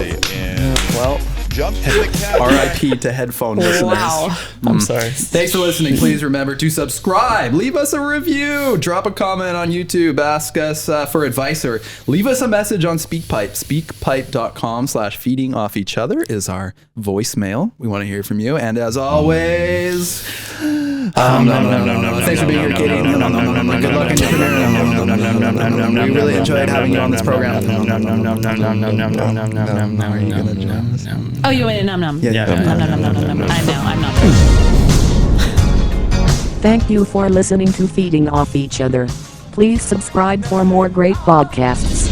Well, Jump to the couch. R.I.P. to headphone listeners. Wow. I'm sorry. Thanks for listening. Please remember to subscribe, leave us a review, drop a comment on YouTube, ask us for advice, or leave us a message on SpeakPipe. SpeakPipe.com/feedingoffeachother is our voicemail. We want to hear from you. And as always, thanks for being here, Katie. Good luck in your career. We really enjoyed having you on this program. Oh, you went in num num. Yeah. Num num num num num num. I'm not. Thank you for listening to Feeding Off Each Other. Please subscribe for more great podcasts.